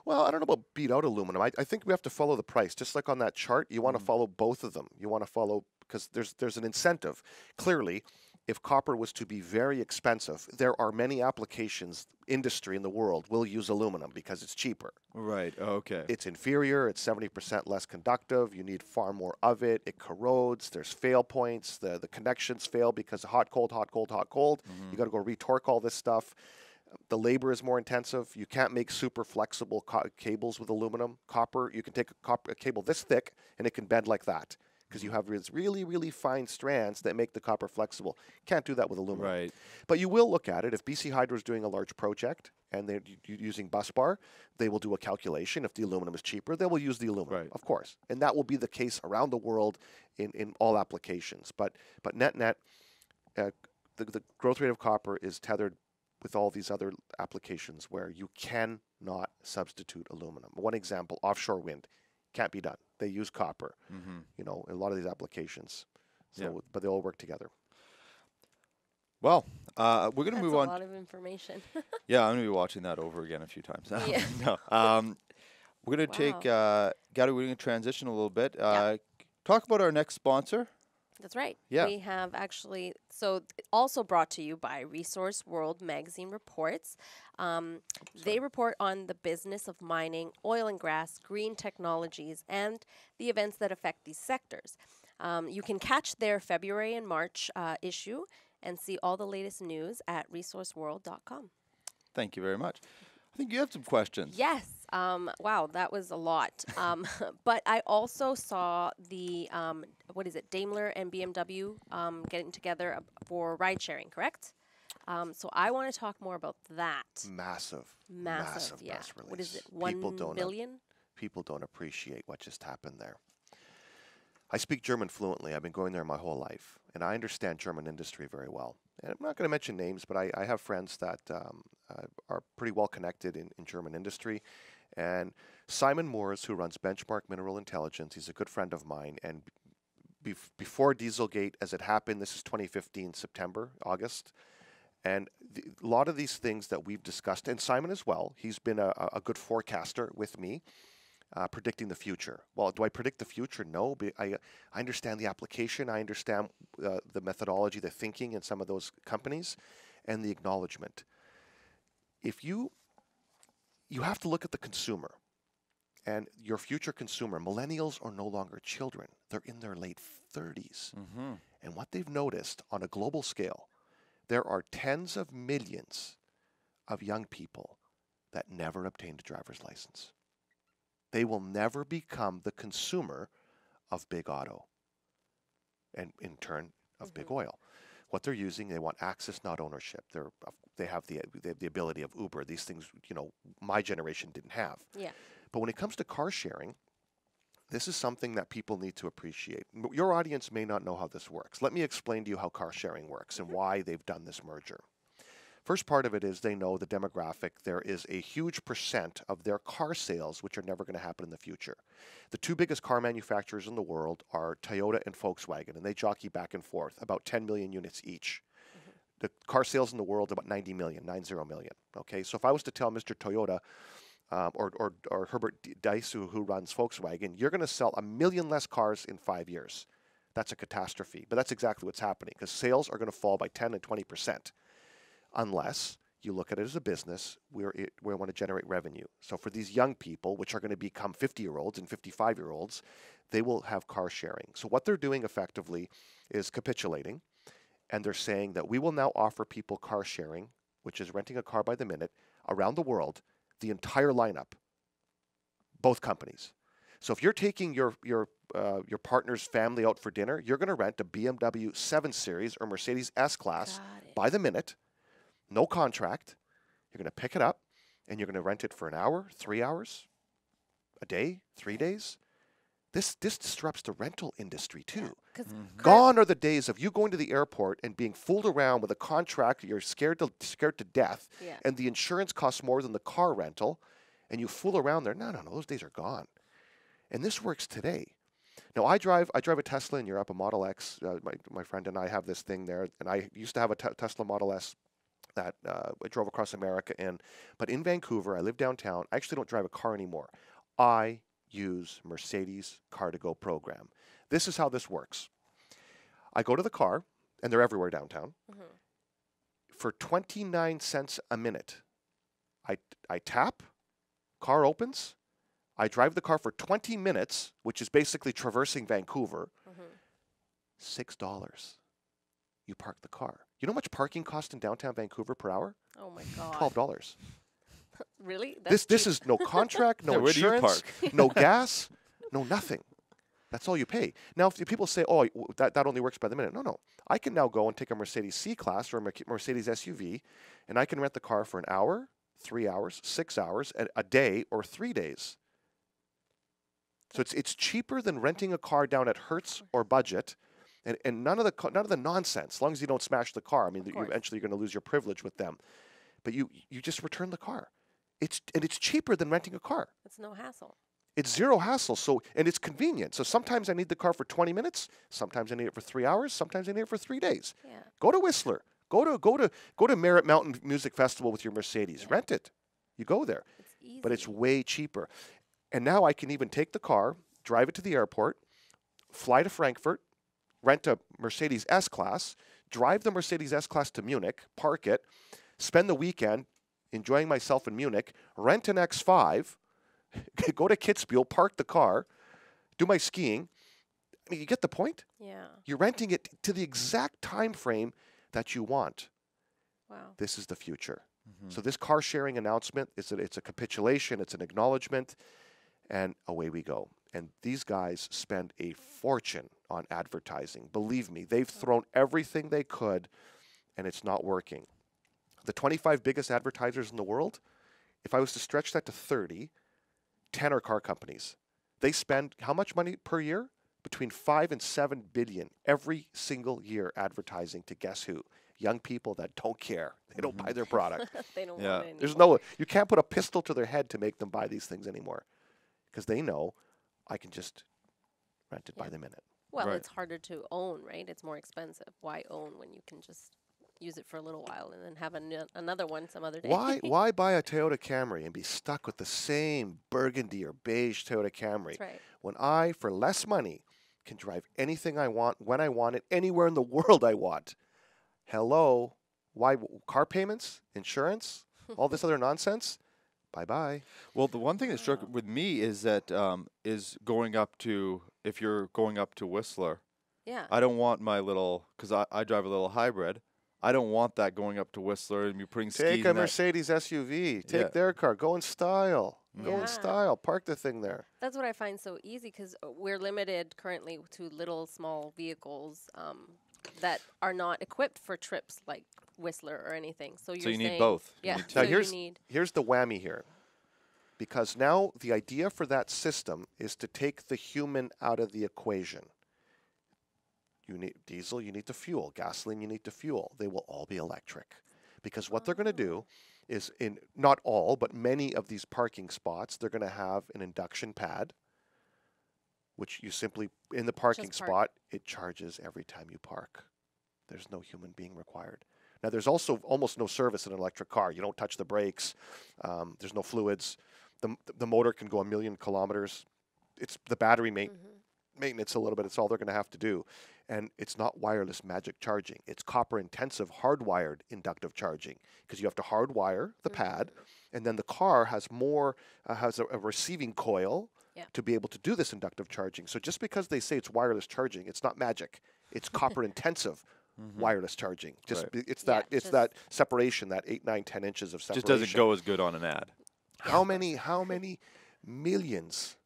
Well, I don't know about beat out aluminum. I think we have to follow the price. Just like on that chart, you want to follow both of them. You want to follow, because there's an incentive. Clearly, if copper was to be very expensive, there are many applications, industry in the world will use aluminum because it's cheaper. Right, okay. It's inferior, it's 70% less conductive, you need far more of it, it corrodes, there's fail points, the connections fail because hot, cold, hot, cold, hot, cold. You got to go retorque all this stuff. The labor is more intensive. You can't make super flexible cables with aluminum. Copper, you can take a cable this thick and it can bend like that because you have these really, really fine strands that make the copper flexible. Can't do that with aluminum. Right. But you will look at it. If BC Hydro is doing a large project and they're using busbar, they will do a calculation. If the aluminum is cheaper, they will use the aluminum, of course. And that will be the case around the world in all applications. But net, the growth rate of copper is tethered with all these other applications where you cannot substitute aluminum. One example, offshore wind. Can't be done. They use copper, in a lot of these applications. So, but they all work together. Well, we're going to move on. That's a lot of information. Yeah, I'm going to be watching that over again a few times. Yeah. No, we're going to take, Gary, we're going to transition a little bit. Talk about our next sponsor. That's right. Yeah. We have actually, so also brought to you by Resource World Magazine Reports. They report on the business of mining, oil and gas, green technologies, and the events that affect these sectors. You can catch their February and March issue and see all the latest news at resourceworld.com. Thank you very much. I think you have some questions. Yes. Wow, that was a lot. But I also saw the, Daimler and BMW getting together for ride sharing, correct? So I want to talk more about that. Massive Yeah. press release. What is it, 1 billion? People don't appreciate what just happened there. I speak German fluently. I've been going there my whole life, and I understand German industry very well. And I'm not going to mention names, but I have friends that are pretty well connected in German industry. And Simon Moores, who runs Benchmark Mineral Intelligence, he's a good friend of mine. And before Dieselgate, as it happened, this is 2015, September, August. And a lot of these things that we've discussed, and Simon as well, he's been a good forecaster with me. Predicting the future. Well, do I predict the future? No, but I understand the application. I understand the methodology, the thinking in some of those companies, and the acknowledgement. If you have to look at the consumer and your future consumer. Millennials are no longer children. They're in their late 30s. Mm-hmm. And what they've noticed on a global scale, there are tens of millions of young people that never obtained a driver's license. They will never become the consumer of big auto and in turn of big oil. What they're using, they want access, not ownership. They have the ability of Uber. These things, my generation didn't have. Yeah. But when it comes to car sharing, this is something that people need to appreciate. Your audience may not know how this works. Let me explain to you how car sharing works and why they've done this merger. First part of it is they know the demographic. There is a huge percent of their car sales which are never going to happen in the future. The two biggest car manufacturers in the world are Toyota and Volkswagen, and they jockey back and forth, about 10 million units each. The car sales in the world about 90 million. Okay, so if I was to tell Mr. Toyota or Herbert Dice, who runs Volkswagen, you're going to sell 1 million less cars in 5 years. That's a catastrophe. But that's exactly what's happening, because sales are going to fall by 10 and 20%. Unless you look at it as a business where we want to generate revenue. So for these young people, which are going to become 50-year-olds and 55-year-olds, they will have car sharing. So what they're doing effectively is capitulating, and they're saying that we will now offer people car sharing, which is renting a car by the minute, around the world, the entire lineup, both companies. So if you're taking your partner's family out for dinner, you're going to rent a BMW 7 Series or Mercedes S-Class by the minute. No contract. You're going to pick it up, and you're going to rent it for an hour, 3 hours, a day, 3 days. This disrupts the rental industry too. Yeah, Gone are the days of you going to the airport and being fooled around with a contract you're scared to death, and the insurance costs more than the car rental, and you fool around there. No, those days are gone. And this works today. Now, I drive a Tesla in Europe, a Model X. My friend and I have this thing there, and I used to have a Tesla Model S that I drove across America in. But in Vancouver, I live downtown. I actually don't drive a car anymore. I use Mercedes Car2Go program. This is how this works. I go to the car, and they're everywhere downtown. For 29 cents a minute, I tap, car opens, I drive the car for 20 minutes, which is basically traversing Vancouver, $6. You park the car. You know how much parking costs in downtown Vancouver per hour? Oh my God. $12. Really? This is no contract, no insurance, no gas, no nothing. That's all you pay. Now, if people say, oh, that only works by the minute. No. I can now go and take a Mercedes C-Class or a Mercedes SUV, and I can rent the car for an hour, 3 hours, 6 hours, a day, or 3 days. So it's cheaper than renting a car down at Hertz or Budget, and none of the nonsense. As long as you don't smash the car, I mean, eventually you're going to lose your privilege with them. But you just return the car. It's cheaper than renting a car. It's no hassle. It's zero hassle. And it's convenient. So sometimes I need the car for 20 minutes. Sometimes I need it for 3 hours. Sometimes I need it for 3 days. Yeah. Go to Whistler. Go to Merritt Mountain Music Festival with your Mercedes. Yeah. Rent it. You go there. It's easy. But it's way cheaper. And now I can even take the car, drive it to the airport, fly to Frankfurt, rent a Mercedes S-Class, drive the Mercedes S-Class to Munich, park it, spend the weekend enjoying myself in Munich, rent an X5, go to Kitzbühel, park the car, do my skiing. I mean, you get the point? Yeah. You're renting it to the exact time frame that you want. Wow. This is the future. So this car sharing announcement, it's a capitulation, it's an acknowledgement, and away we go. And these guys spend a fortune on advertising. Believe me, they've thrown everything they could, and it's not working. The 25 biggest advertisers in the world, if I was to stretch that to 30, 10 are car companies. They spend how much money per year? Between 5 and 7 billion every single year advertising to guess who? Young people that don't care. They don't buy their product. They don't want it There's anymore. you can't put a pistol to their head to make them buy these things anymore because they know I can just rent it by the minute. Well, Right. it's harder to own, right? It's more expensive. Why own when you can just use it for a little while and then have another one some other day? Why buy a Toyota Camry and be stuck with the same burgundy or beige Toyota Camry That's right. when I, for less money, can drive anything I want, when I want it, anywhere in the world I want? Hello? Why? Car payments? Insurance? All this other nonsense? Bye-bye. Well, the one thing that struck with me is that is going up to, if you're going up to Whistler, Yeah. I don't want my little, because I drive a little hybrid. I don't want that going up to Whistler and you putting skis Take a in that. Mercedes SUV. Take Yeah. their car. Go in style. Go Yeah. in style. Park the thing there. That's what I find so easy because we're limited currently to little small vehicles that are not equipped for trips like Whistler or anything. So you're So you need saying- both. You Yeah. need So Now, you need. here's the whammy here. Because now the idea for that system is to take the human out of the equation. You need diesel, you need to fuel. Gasoline, you need to fuel. They will all be electric. Because what they're going to do is, in not all, but many of these parking spots, they're going to have an induction pad, which you simply, in the parking Just park. spot, it charges every time you park. There's no human being required. Now, there's also almost no service in an electric car. You don't touch the brakes. There's no fluids. The motor can go 1 million kilometers. It's the battery maintenance a little bit. It's all they're going to have to do. And it's not wireless magic charging. It's copper intensive, hardwired inductive charging because you have to hardwire the pad. And then the car has more, has a receiving coil to be able to do this inductive charging. So just because they say it's wireless charging, it's not magic. It's copper intensive. Wireless charging. Just Right. it's Yeah, that it's just- that separation, that 8, 9, 10 inches of separation. Just doesn't go as good on an ad. How many millions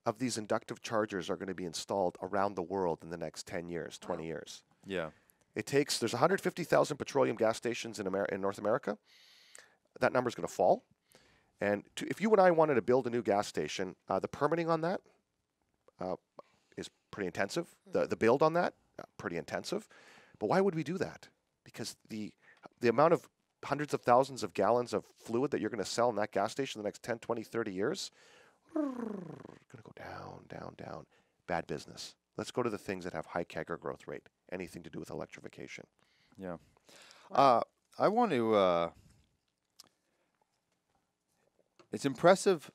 of these inductive chargers are going to be installed around the world in the next 10 years, 20 years? Yeah. There's 150,000 petroleum gas stations in North America. That number is going to fall. And if you and I wanted to build a new gas station, the permitting on that is pretty intensive. The build on that, pretty intensive. But why would we do that? Because the amount of hundreds of thousands of gallons of fluid that you're going to sell in that gas station in the next 10, 20, 30 years, going to go down, down, down. Bad business. Let's go to the things that have high CAGR growth rate, anything to do with electrification. Yeah. I want to. It's impressive.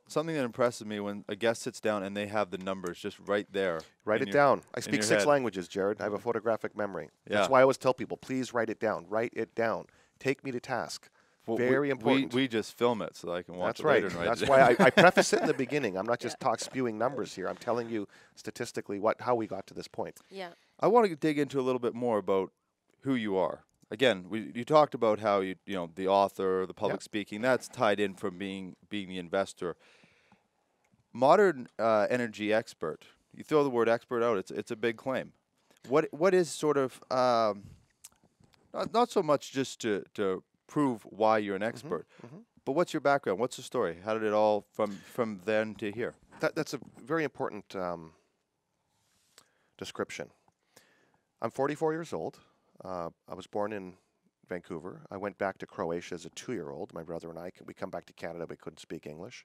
Something that impresses me when a guest sits down and they have the numbers just right there. Write in it your- down. I in speak your 6 head. languages, Jared. I have a photographic memory. That's Yeah. why I always tell people, please write it down. Write it down. Take me to task. Well, Very important. We just film it so I can watch That's it right. later. And write That's it why down. I preface it in the beginning. I'm not just spewing numbers here. I'm telling you statistically how we got to this point. Yeah. I want to dig into a little bit more about who you are. Again, you talked about how you know the author, the public speaking. That's tied in from being the investor. Modern energy expert. You throw the word expert out. It's a big claim. What is sort of not so much just to prove why you're an expert, but what's your background? What's the story? How did it all from then to here? That's a very important description. I'm 44 years old. I was born in Vancouver. I went back to Croatia as a 2-year-old. My brother and I, we come back to Canada. We couldn't speak English.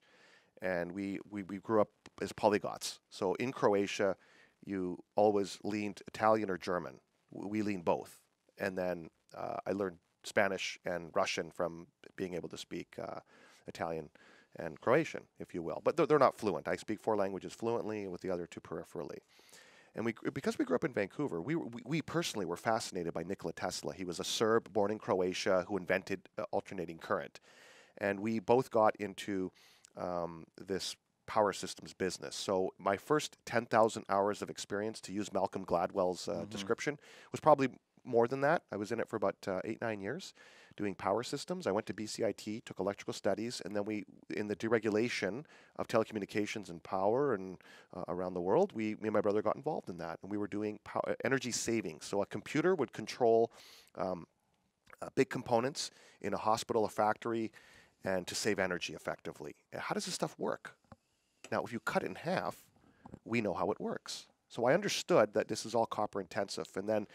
And we grew up as polyglots. So in Croatia, you always leaned Italian or German. We leaned both. And then I learned Spanish and Russian from being able to speak Italian and Croatian, if you will. But they're not fluent. I speak 4 languages fluently, with the other 2 peripherally. And because we grew up in Vancouver, we personally were fascinated by Nikola Tesla. He was a Serb born in Croatia who invented alternating current. And we both got into this power systems business. So my first 10,000 hours of experience, to use Malcolm Gladwell's description, was probably more than that. I was in it for about 8-9 years doing power systems. I went to BCIT, took electrical studies, and then in the deregulation of telecommunications and power and around the world, me and my brother got involved in that. And we were doing energy savings. So a computer would control big components in a hospital, a factory, and to save energy effectively. How does this stuff work? Now, if you cut it in half, we know how it works. So I understood that this is all copper intensive. And then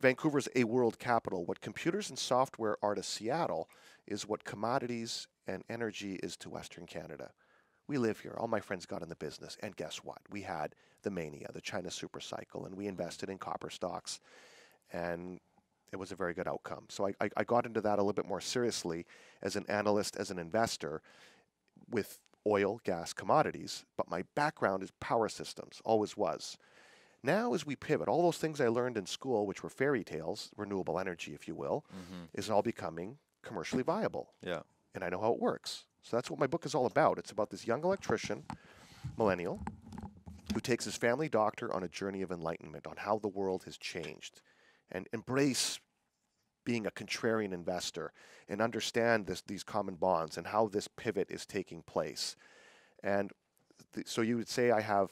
Vancouver's a world capital. What computers and software are to Seattle is what commodities and energy is to Western Canada. We live here. All my friends got in the business. And guess what? We had the mania, the China super cycle, and we invested in copper stocks. And it was a very good outcome. So I got into that a little bit more seriously as an analyst, as an investor with oil, gas, commodities. But my background is power systems, always was. Now, as we pivot, all those things I learned in school, which were fairy tales, renewable energy, if you will, is all becoming commercially viable. Yeah. And I know how it works. So that's what my book is all about. It's about this young electrician, millennial, who takes his family doctor on a journey of enlightenment on how the world has changed and embrace being a contrarian investor and understand these common bonds and how this pivot is taking place. And so you would say I have,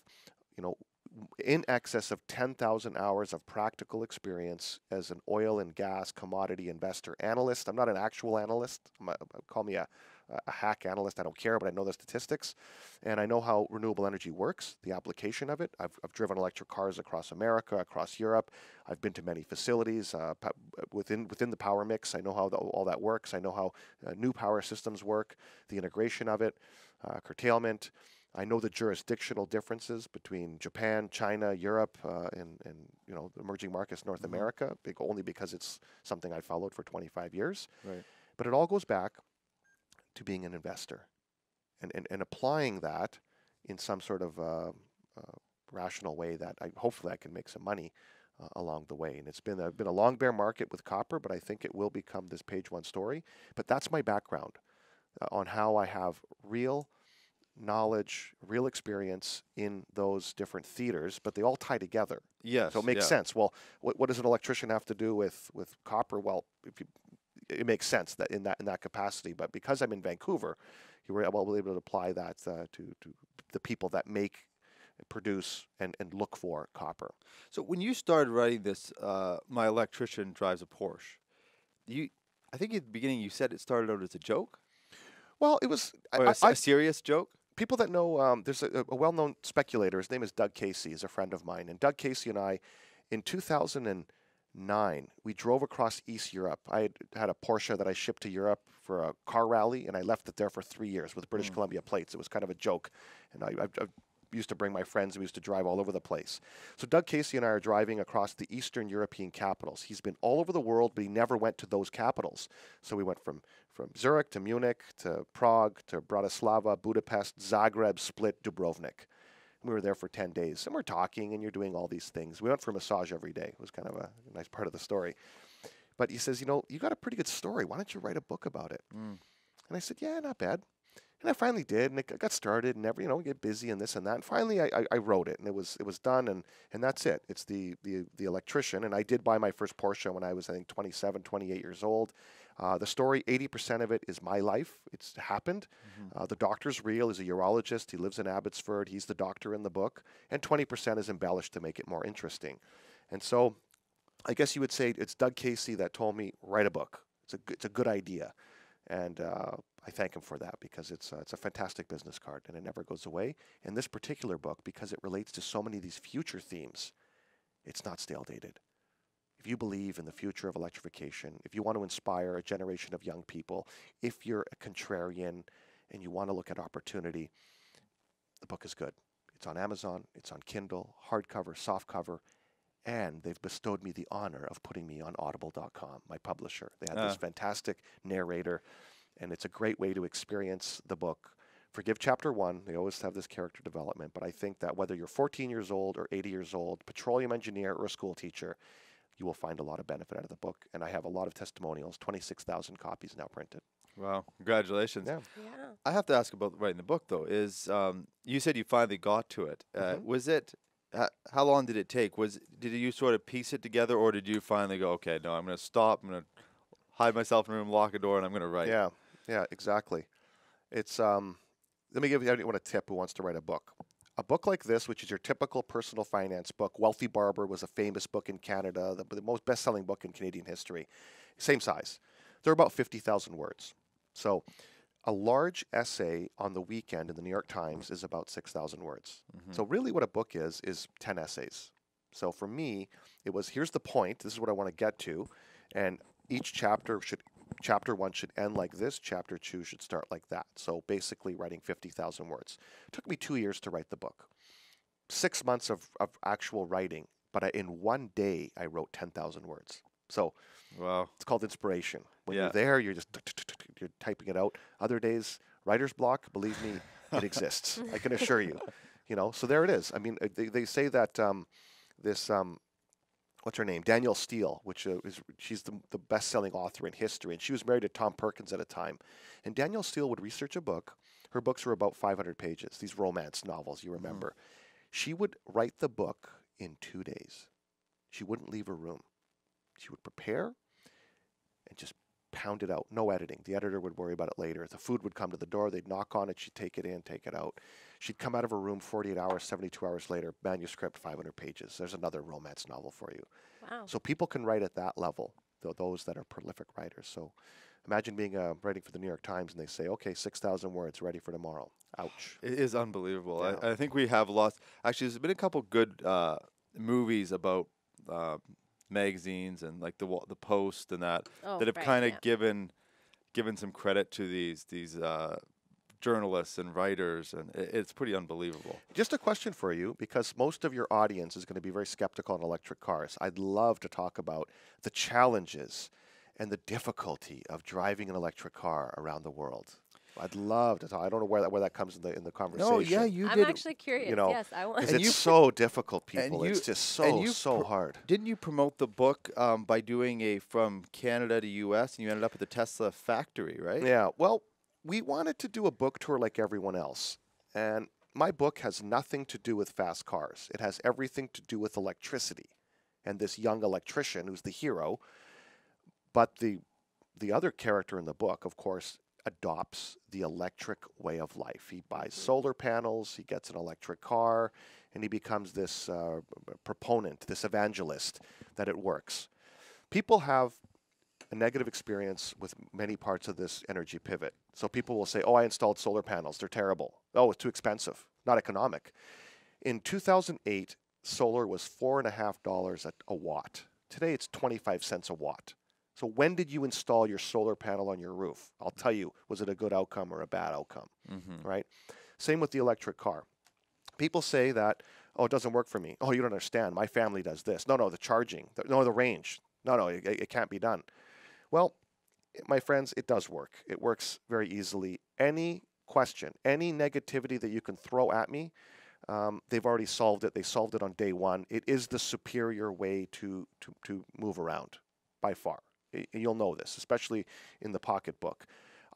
in excess of 10,000 hours of practical experience as an oil and gas commodity investor analyst. I'm not an actual analyst. Call me a hack analyst. I don't care, but I know the statistics. And I know how renewable energy works, the application of it. I've driven electric cars across America, across Europe. I've been to many facilities within the power mix. I know how all that works. I know how new power systems work, the integration of it, curtailment. I know the jurisdictional differences between Japan, China, Europe, and the emerging markets, North America, only because it's something I followed for 25 years. Right. But it all goes back to being an investor and applying that in some sort of rational way that hopefully I can make some money along the way. And it's been a long bear market with copper, but I think it will become this page 1 story. But that's my background on how I have real knowledge, real experience in those different theaters, but they all tie together. Yes. So it makes sense. Well, what does an electrician have to do with copper? Well, it makes sense that in that capacity. But because I'm in Vancouver, you were able to apply that to the people that make, produce, and look for copper. So when you started writing this, my electrician drives a Porsche. I think at the beginning you said it started out as a joke. Well, it was a serious joke. People that know, there's a well-known speculator. His name is Doug Casey. He's a friend of mine. And Doug Casey and I, in 2009, we drove across East Europe. I had a Porsche that I shipped to Europe for a car rally, and I left it there for 3 years with British Columbia plates. It was kind of a joke. And I used to bring my friends. We used to drive all over the place. So Doug Casey and I are driving across the Eastern European capitals. He's been all over the world, but he never went to those capitals. So we went from Zurich to Munich to Prague to Bratislava, Budapest, Zagreb, Split, Dubrovnik. And we were there for 10 days. And we're talking, and you're doing all these things. We went for a massage every day. It was kind of a nice part of the story. But he says, you got a pretty good story. Why don't you write a book about it? And I said, yeah, not bad. And I finally did, and it got started, and get busy and this and that. And finally, I wrote it, and it was done, and that's it. It's the electrician, and I did buy my first Porsche when I was, I think, 27, 28 years old. The story, 80% of it is my life. It's happened. The doctor's real. He's a urologist. He lives in Abbotsford. He's the doctor in the book. And 20% is embellished to make it more interesting. And so I guess you would say it's Doug Casey that told me, write a book. It's a good idea. And I thank him for that because it's a fantastic business card and it never goes away. And this particular book, because it relates to so many of these future themes, it's not stale dated. If you believe in the future of electrification, if you want to inspire a generation of young people, if you're a contrarian and you want to look at opportunity, the book is good. It's on Amazon, it's on Kindle, hardcover, softcover, and they've bestowed me the honor of putting me on audible.com, my publisher. They had this fantastic narrator, and it's a great way to experience the book forgive chapter 1. They always have this character development, but I think that whether you're 14 years old or 80 years old, petroleum engineer or a school teacher, you will find a lot of benefit out of the book. And I have a lot of testimonials, 26,000 copies now printed. Wow, congratulations. Yeah. Yeah. I have to ask about writing the book, though. You said you finally got to it. Was it, how long did it take? Did you sort of piece it together, or did you finally go, okay, no, I'm going to stop, I'm going to hide myself in a room, lock a door, and I'm going to write? Yeah, exactly. It's, let me give anyone a tip who wants to write a book. A book like this, which is your typical personal finance book, Wealthy Barber was a famous book in Canada, the most best-selling book in Canadian history, same size. They're about 50,000 words. So a large essay on the weekend in the New York Times is about 6,000 words. So really what a book is 10 essays. So for me, it was, here's the point, this is what I want to get to, and each chapter 1 should end like this, chapter 2 should start like that. So basically writing 50,000 words. It took me 2 years to write the book. 6 months of actual writing, but in one day I wrote 10,000 words. So wow, it's called inspiration. When you're there, you're just you're typing it out. Other days, writer's block, believe me, it exists. I can assure you. So there it is. I mean, they say that this what's her name? Danielle Steele, she's the best-selling author in history, and she was married to Tom Perkins at a time. And Danielle Steele would research a book. Her books were about 500 pages, these romance novels, you remember. She would write the book in 2 days. She wouldn't leave her room. She would prepare and just pound it out. No editing. The editor would worry about it later. The food would come to the door. They'd knock on it. She'd take it in, take it out. She'd come out of her room 48 hours, 72 hours later, manuscript, 500 pages. There's another romance novel for you. Wow. So people can write at that level, those that are prolific writers. So imagine being writing for the New York Times and they say, okay, 6,000 words, ready for tomorrow. Ouch. It is unbelievable. Yeah. I think we have lost. Actually, there's been a couple good movies about magazines and like the Post and that have kind of given some credit to these journalists and writers, and it's pretty unbelievable. Just a question for you, because most of your audience is going to be very skeptical on electric cars. I'd love to talk about the challenges and the difficulty of driving an electric car around the world. I'd love to talk. I don't know where that comes in the conversation. No, yeah, you I'm did. actually curious. Yes, I want. Because it's so difficult, people. It's just so hard. Didn't you promote the book by doing a from Canada to U.S. and you ended up at the Tesla factory, right? Yeah. Well, we wanted to do a book tour like everyone else, and my book has nothing to do with fast cars. It has everything to do with electricity, and this young electrician who's the hero. But the other character in the book, of course, adopts the electric way of life. He buys solar panels, he gets an electric car, and he becomes this proponent, this evangelist that it works. People have a negative experience with many parts of this energy pivot. So people will say, oh, I installed solar panels, they're terrible. Oh, it's too expensive, not economic. In 2008, solar was $4.50 a watt. Today it's 25 cents a watt. So when did you install your solar panel on your roof? I'll tell you, was it a good outcome or a bad outcome, right? Same with the electric car. People say that, oh, it doesn't work for me. Oh, you don't understand. My family does this. No, the charging. The range. No, it can't be done. Well, my friends, it does work. It works very easily. Any question, any negativity that you can throw at me, they've already solved it. They solved it on day one. It is the superior way to move around by far. You'll know this, especially in the pocketbook.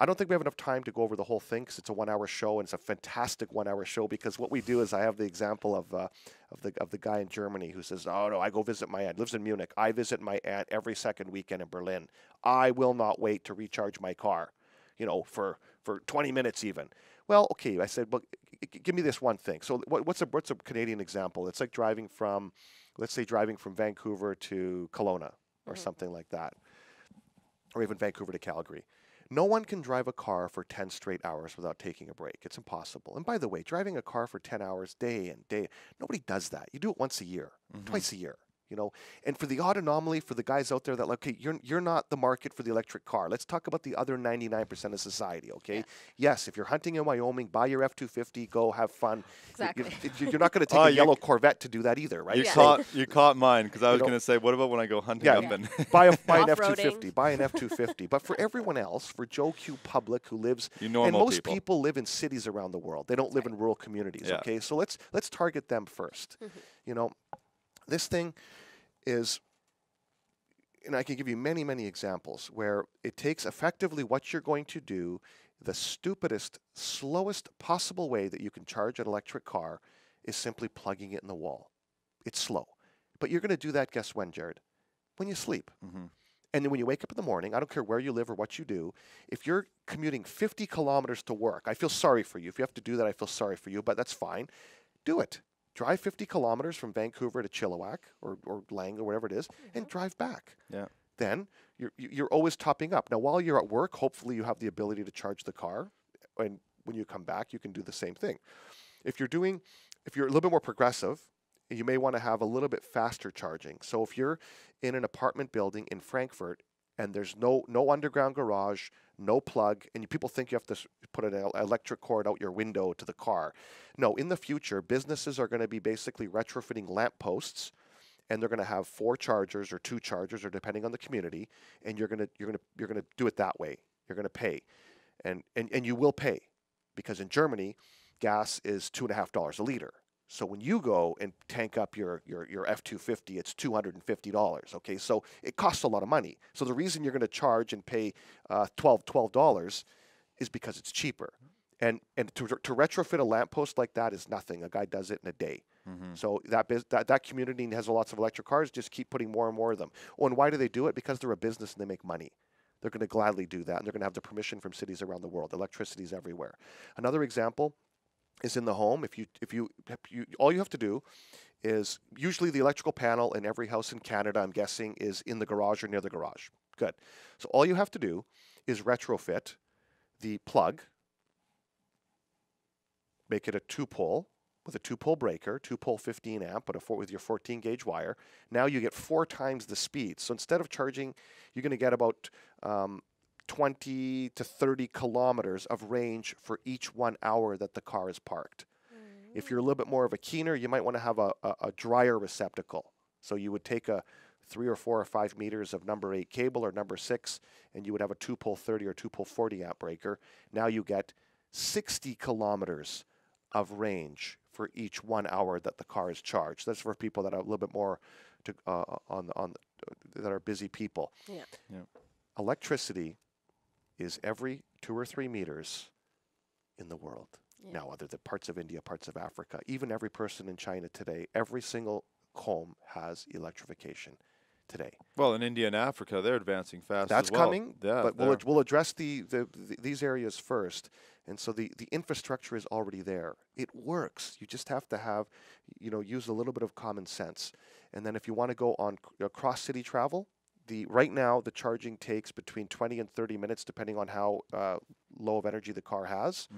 I don't think we have enough time to go over the whole thing because it's a 1-hour show, and it's a fantastic 1-hour show because what we do is I have the example of the guy in Germany who says, oh, no, I go visit my aunt, lives in Munich. I visit my aunt every second weekend in Berlin. I will not wait to recharge my car, for 20 minutes even. Well, okay, I said, well, give me this one thing. So what's a Canadian example? It's like let's say driving from Vancouver to Kelowna or something like that, or even Vancouver to Calgary. No one can drive a car for 10 straight hours without taking a break. It's impossible. And by the way, driving a car for 10 hours day and day, nobody does that. You do it once a year, twice a year. You know, and for the odd anomaly, for the guys out there that like, okay, you're not the market for the electric car. Let's talk about the other 99% of society, okay? Yeah. Yes, if you're hunting in Wyoming, buy your F-250, go have fun. Exactly. You're not going to take a yellow Corvette to do that either, right? You caught mine because I was going to say, what about when I go hunting up and buy an Off-roading. F-250, buy an F-250. But for everyone else, for Joe Q public who lives, You and normal most people. people live in cities around the world. They don't live in rural communities, Yeah. okay? So let's target them first. You know, this thing is, and I can give you many, many examples where it takes effectively what you're going to do, the stupidest, slowest possible way that you can charge an electric car is simply plugging it in the wall. It's slow. But you're going to do that, guess when, Jared? When you sleep. And then when you wake up in the morning, I don't care where you live or what you do, if you're commuting 50 kilometers to work, I feel sorry for you. If you have to do that, I feel sorry for you, but that's fine. Do it. Drive 50 kilometers from Vancouver to Chilliwack or Lang or whatever it is, and drive back. Yeah. Then you're always topping up. Now, while you're at work, hopefully you have the ability to charge the car, and when you come back, you can do the same thing. If you're a little bit more progressive, you may want to have a little bit faster charging. So if you're in an apartment building in Frankfurt and there's no underground garage, no plug, and people think you have to put an electric cord out your window to the car. No, in the future, businesses are going to be basically retrofitting lamp posts, and they're going to have 4 chargers or 2 chargers, or depending on the community, and you're going to do it that way. You're going to pay, and you will pay, because in Germany, gas is $2.50 a liter. So when you go and tank up your F-250, it's $250, okay? So it costs a lot of money. So the reason you're going to charge and pay $12 is because it's cheaper. And to retrofit a lamppost like that is nothing. A guy does it in a day. So that community has lots of electric cars. Just keep putting more and more of them. Oh, and why do they do it? Because they're a business and they make money. They're going to gladly do that, and they're going to have the permission from cities around the world. Electricity is everywhere. Another example is in the home. If you all you have to do is, usually the electrical panel in every house in Canada, I'm guessing, is in the garage or near the garage. Good. So all you have to do is retrofit the plug, make it a 2-pole with a 2-pole breaker, 2-pole 15 amp, but with your 14 gauge wire. Now you get 4 times the speed. So instead of charging, you're going to get about 20 to 30 kilometers of range for each 1 hour that the car is parked. If you're a little bit more of a keener, you might want to have a dryer receptacle. So you would take a 3 or 4 or 5 meters of number 8 cable or number 6, and you would have a 2-pole 30 or 2-pole 40 amp breaker. Now you get 60 kilometers of range for each 1 hour that the car is charged. That's for people that are a little bit more that are busy people. Yeah. Electricity is every 2 or 3 meters in the world. Yeah. Now, other than parts of India, parts of Africa, even every person in China today, every single home has electrification today. Well, in India and Africa, they're advancing fast. That's as well. coming, Yeah, but we'll address these areas first. And so the infrastructure is already there. It works. You just have to have, use a little bit of common sense. And then if you want to go on cross-city travel, right now the charging takes between 20 and 30 minutes, depending on how low of energy the car has.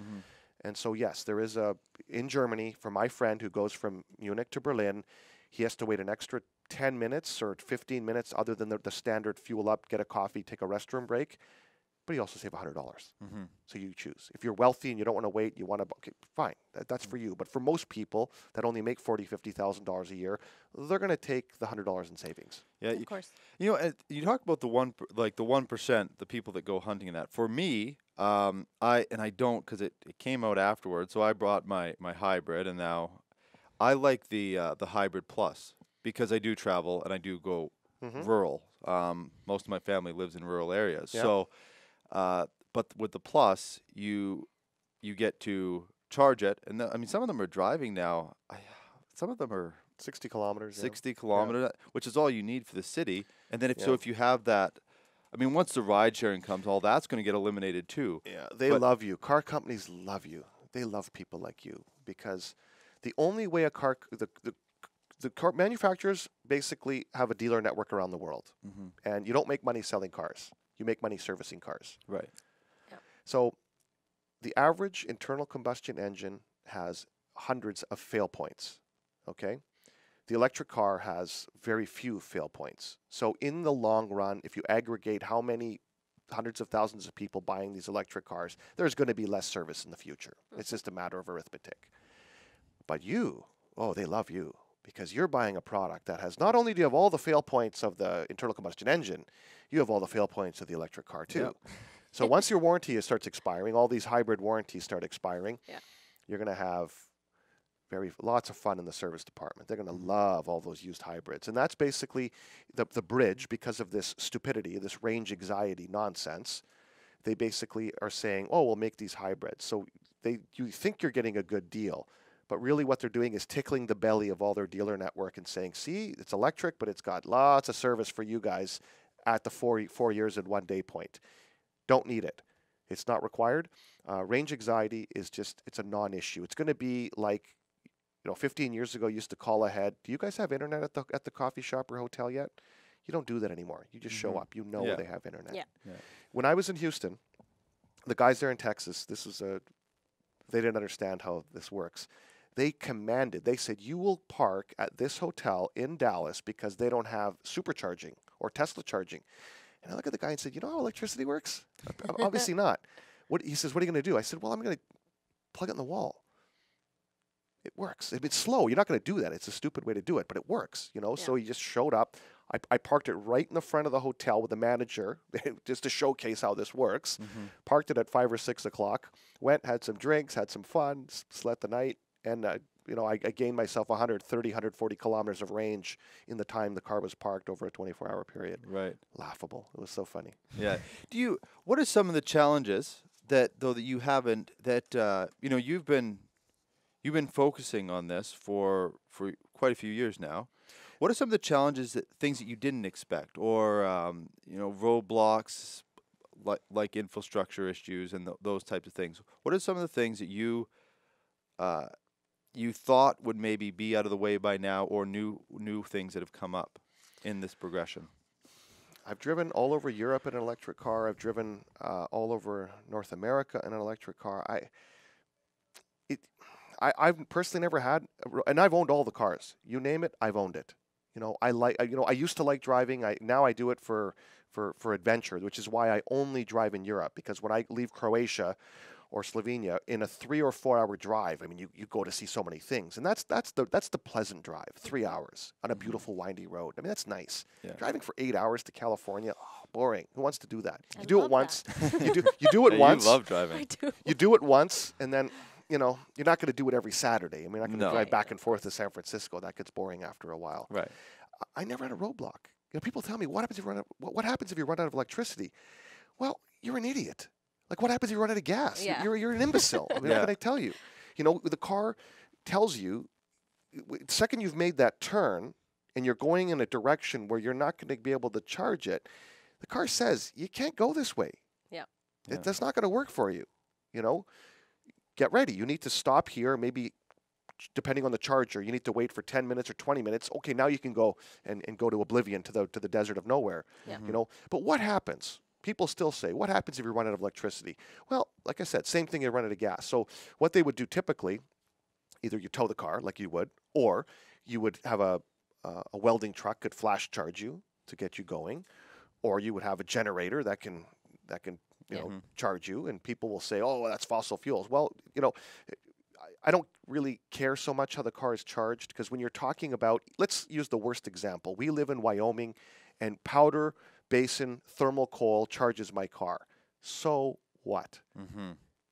And so, yes, there is in Germany, for my friend who goes from Munich to Berlin, he has to wait an extra 10 minutes or 15 minutes other than the standard fuel up, get a coffee, take a restroom break. But you also save $100. So you choose. If you're wealthy and you don't want to wait, you want to, okay, fine, that's for you. But for most people that only make $40,000, $50,000 a year, they're going to take the $100 in savings. Yeah, Of course. You talk about the 1%, the people that go hunting in that. For me, I don't, because it came out afterwards. So I brought my hybrid, and now I like the hybrid plus, because I do travel and I do go rural. Most of my family lives in rural areas. Yeah. So, but with the plus, you get to charge it, and some of them are driving now. Some of them are 60 kilometers. 60 kilometers, which is all you need for the city. And then if you have that, once the ride sharing comes, all that's going to get eliminated too. Yeah, they love you. Car companies love you. They love people like you, because the only way the car manufacturers basically have a dealer network around the world, and you don't make money selling cars. You make money servicing cars. Right. Yeah. So the average internal combustion engine has hundreds of fail points, okay? the electric car has very few fail points. So in the long run, if you aggregate how many hundreds of thousands of people buying these electric cars, there's going to be less service in the future. It's just a matter of arithmetic. But they love you because you're buying a product that has, not only do you have all the fail points of the internal combustion engine, you have all the fail points of the electric car too. Yep. So once your warranty starts expiring, all these hybrid warranties start expiring, you're going to have lots of fun in the service department. They're going to love all those used hybrids. And that's basically the bridge because of this stupidity, this range anxiety nonsense. They basically are saying, oh, we'll make these hybrids. So you think you're getting a good deal. But really what they're doing is tickling the belly of all their dealer network and saying, see, it's electric, but it's got lots of service for you guys at the 4 years and 1 day point. Don't need it. It's not required. Range anxiety is it's a non-issue. It's going to be like, 15 years ago, you used to call ahead. Do you guys have internet at the coffee shop or hotel yet? You don't do that anymore. You just show up. You know they have internet. Yeah. When I was in Houston, the guys there in Texas, they didn't understand how this works. They said, you will park at this hotel in Dallas because they don't have supercharging or Tesla charging. And I look at the guy and said, you know how electricity works? Obviously not. He says, what are you going to do? I said, well, I'm going to plug it in the wall. It works. It's slow. You're not going to do that. It's a stupid way to do it, but it works, So he just showed up. I parked it right in the front of the hotel with the manager just to showcase how this works. Parked it at 5 or 6 o'clock. Went, had some drinks, had some fun, slept the night. And, I gained myself 130, 140 kilometers of range in the time the car was parked over a 24-hour period. Right. Laughable. It was so funny. Yeah. What are some of the challenges that you haven't, you've been focusing on this for quite a few years now. What are some of the challenges, things that you didn't expect, or roadblocks like infrastructure issues and those types of things? What are some of the things that you thought would maybe be out of the way by now, or new things that have come up in this progression? I've driven all over Europe in an electric car. I've driven all over North America in an electric car. I've personally never had, and I've owned all the cars. You name it, I've owned it. I used to like driving. Now I do it for adventure, which is why I only drive in Europe. Because when I leave Croatia or Slovenia in a 3 or 4 hour drive, you go to see so many things, and that's the pleasant drive. 3 hours on a beautiful windy road. That's nice. Yeah. Driving for 8 hours to California, boring. Who wants to do that? You do it once. You do it once. You love driving. I do. You do it once, and then. You're not going to do it every Saturday. You're not going to drive back and forth to San Francisco. That gets boring after a while. Right. I never had a roadblock. People tell me, what happens if you run out of electricity? Well, you're an idiot. Like, what happens if you run out of gas? Yeah. You're an imbecile. What can I tell you? The car tells you, the second you've made that turn and you're going in a direction where you're not going to be able to charge it, the car says, you can't go this way. Yeah. That's not going to work for you. Get ready. You need to stop here. Maybe, depending on the charger, you need to wait for 10 minutes or 20 minutes. Okay, now you can go and go to oblivion, to the desert of nowhere. Yeah. But what happens? People still say, what happens if you run out of electricity? Well, like I said, same thing, you run out of gas. So what they would do typically, either you tow the car like you would, or you would have a welding truck could flash charge you to get you going, or you would have a generator that can charge you, and people will say, oh, that's fossil fuels. Well, I don't really care so much how the car is charged, because when you're talking about, let's use the worst example. We live in Wyoming, and Powder Basin thermal coal charges my car. So what?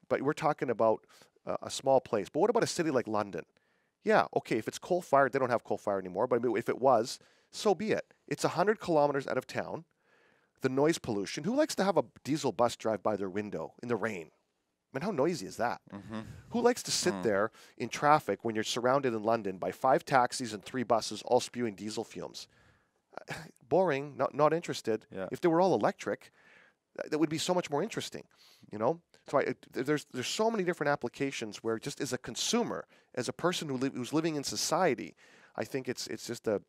But we're talking about a small place. But what about a city like London? Yeah, okay, if it's coal-fired, they don't have coal-fired anymore, but if it was, so be it. It's 100 kilometers out of town. The noise pollution. Who likes to have a diesel bus drive by their window in the rain? How noisy is that? Who likes to sit there in traffic when you're surrounded in London by 5 taxis and 3 buses all spewing diesel fumes? Boring, not interested. Yeah. If they were all electric, that would be so much more interesting, So there's so many different applications where, just as a consumer, as a person who's living in society, I think it's just a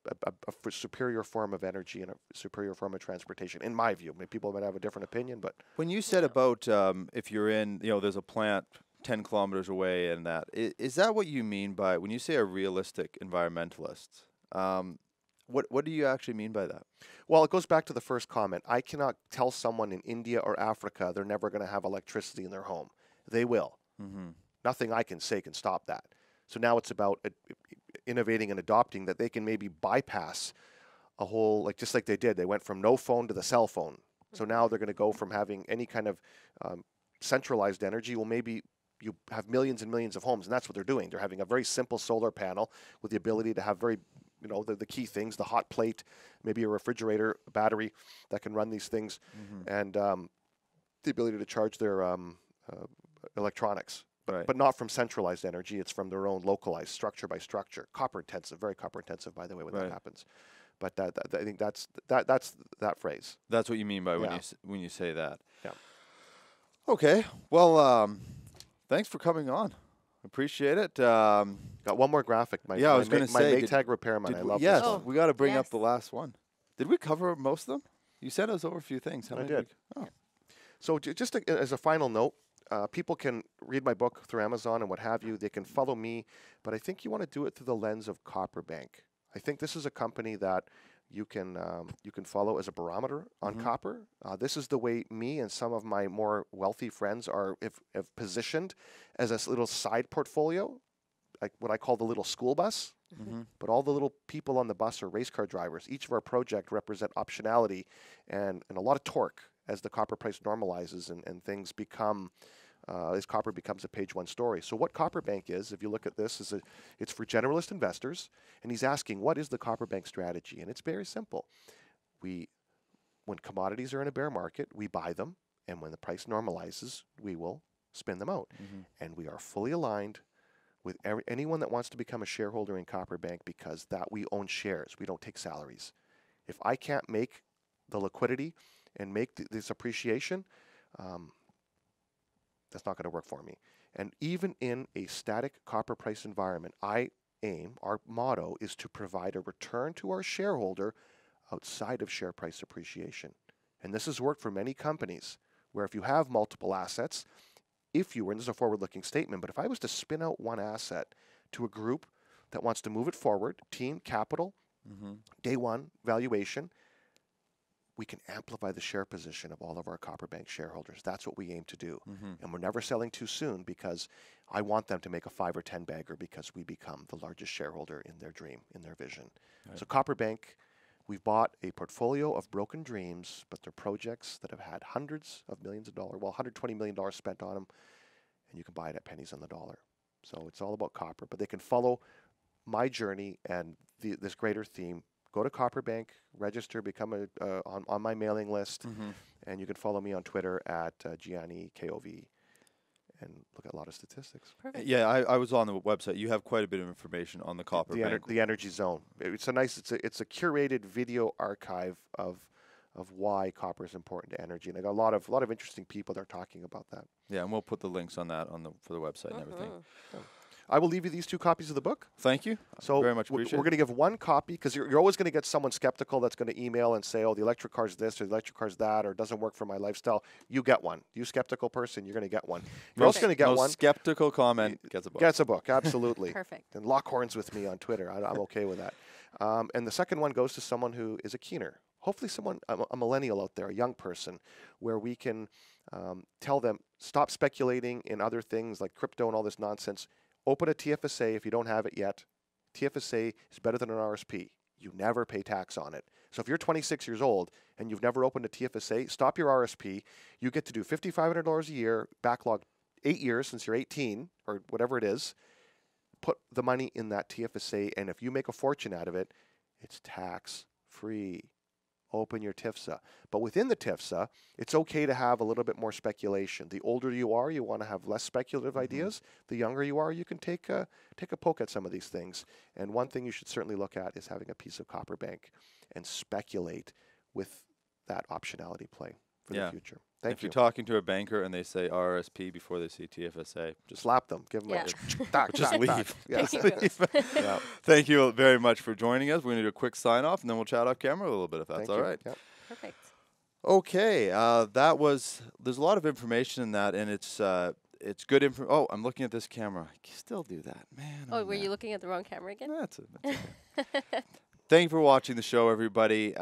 superior form of energy and a superior form of transportation, in my view. People might have a different opinion, but when you said about if you're in, there's a plant 10 kilometers away, and is that what you mean by when you say a realistic environmentalist? What do you actually mean by that? Well, it goes back to the first comment. I cannot tell someone in India or Africa they're never going to have electricity in their home. They will. Mm-hmm. Nothing I can say can stop that. So now it's about innovating and adopting that they can maybe bypass a whole, like just like they did. They went from no phone to the cell phone. So now they're going to go from having any kind of centralized energy. Well, maybe you have millions and millions of homes, and that's what they're doing. They're having a very simple solar panel with the ability to have very, the key things, the hot plate, maybe a refrigerator, a battery that can run these things, and the ability to charge their electronics. But not from centralized energy. It's from their own localized, structure by structure. Copper intensive, very copper intensive, by the way, when that happens. But I think that's that phrase. That's what you mean by when you say that. Yeah. Okay. Well, thanks for coming on. Appreciate it. Got one more graphic. I was going to say my Maytag repairman. I love this one. We got to bring up the last one. Did we cover most of them? You sent us over a few things. I did. So just as a final note, people can read my book through Amazon and what have you. They can follow me, but I think you want to do it through the lens of CopperBank. I think this is a company that you can follow as a barometer on copper. This is the way me and some of my more wealthy friends have positioned as a little side portfolio, like what I call the little school bus. But all the little people on the bus are race car drivers. Each of our project represent optionality and a lot of torque as the copper price normalizes and things become, as copper becomes a page one story. So what CopperBank is, if you look at this, it's for generalist investors, and he's asking, what is the CopperBank strategy? And it's very simple. When commodities are in a bear market, we buy them, and when the price normalizes, we will spin them out. And we are fully aligned with anyone that wants to become a shareholder in CopperBank because that we own shares. We don't take salaries. If I can't make the liquidity and make this appreciation, that's not going to work for me. And even in a static copper price environment, our motto is to provide a return to our shareholder outside of share price appreciation. And this has worked for many companies where if you have multiple assets, and this is a forward-looking statement, but if I was to spin out one asset to a group that wants to move it forward, team, capital, day one, valuation, we can amplify the share position of all of our CopperBank shareholders. That's what we aim to do. And we're never selling too soon because I want them to make a 5 or 10 bagger because we become the largest shareholder in their dream, in their vision. So CopperBank, we've bought a portfolio of broken dreams, but they're projects that have had hundreds of millions of dollars, $120 million spent on them, and you can buy it at pennies on the dollar. So it's all about copper, but they can follow my journey and this greater theme. Go to CopperBank, register, become on my mailing list, and you can follow me on Twitter at Gianni KOV, and look at a lot of statistics. Perfect. Yeah, I was on the website. You have quite a bit of information on the CopperBank. The energy zone. It's a curated video archive of why copper is important to energy, and I got a lot of interesting people that are talking about that. Yeah, and we'll put the links on that for the website and everything. I will leave you these 2 copies of the book. Thank you. So very much appreciate we're going to give one copy because you're always going to get someone skeptical that's going to email and say, oh, the electric car's this or the electric car's that or it doesn't work for my lifestyle. You get one. You skeptical person, you're going to get one. You're also going to get one. Skeptical comment gets a book. Gets a book, absolutely. Perfect. And lock horns with me on Twitter. I'm okay with that. And the second one goes to someone who is a keener. Hopefully a millennial out there, a young person, where we can tell them, stop speculating in other things like crypto and all this nonsense. Open a TFSA if you don't have it yet. TFSA is better than an RSP. You never pay tax on it. So if you're 26 years old and you've never opened a TFSA, stop your RSP. You get to do $5,500 a year, backlog 8 years since you're 18 or whatever it is. Put the money in that TFSA, and if you make a fortune out of it, it's tax-free. Open your TFSA. But within the TFSA, it's okay to have a little bit more speculation. The older you are, you want to have less speculative ideas. The younger you are, you can take a poke at some of these things. And one thing you should certainly look at is having a piece of CopperBank and speculate with that optionality play for the future. If you're talking to a banker and they say RSP before they see TFSA, just slap them. Give them just leave. Yes. Yeah. Thank you very much for joining us. We're going to do a quick sign off and then we'll chat off camera a little bit if that's all right. Yep. Perfect. Okay. There's a lot of information in that, and it's good info. Oh, I'm looking at this camera. I can still do that, man. Oh, were you looking at the wrong camera again? That's okay. thank you for watching the show, everybody.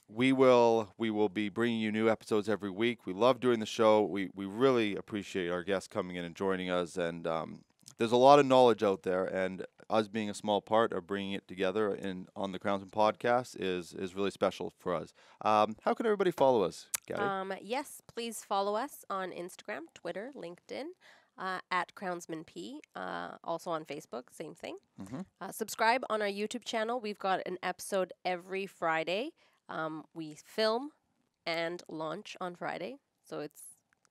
We will be bringing you new episodes every week. We love doing the show. We really appreciate our guests coming in and joining us. And there's a lot of knowledge out there, and us being a small part of bringing it together on the Crownsman podcast is really special for us. How can everybody follow us, Gabby? Yes, please follow us on Instagram, Twitter, LinkedIn, at CrownsmanP. Also on Facebook, same thing. Subscribe on our YouTube channel. We've got an episode every Friday. We film and launch on Friday, so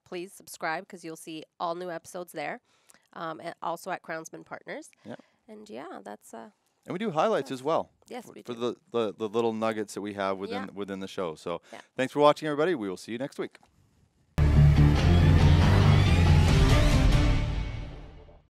please subscribe because you'll see all new episodes there. And also at Crownsman Partners. Yeah. And yeah, that's and we do highlights as well. Yes, we for do. the little nuggets that we have within the show. So thanks for watching, everybody. We will see you next week.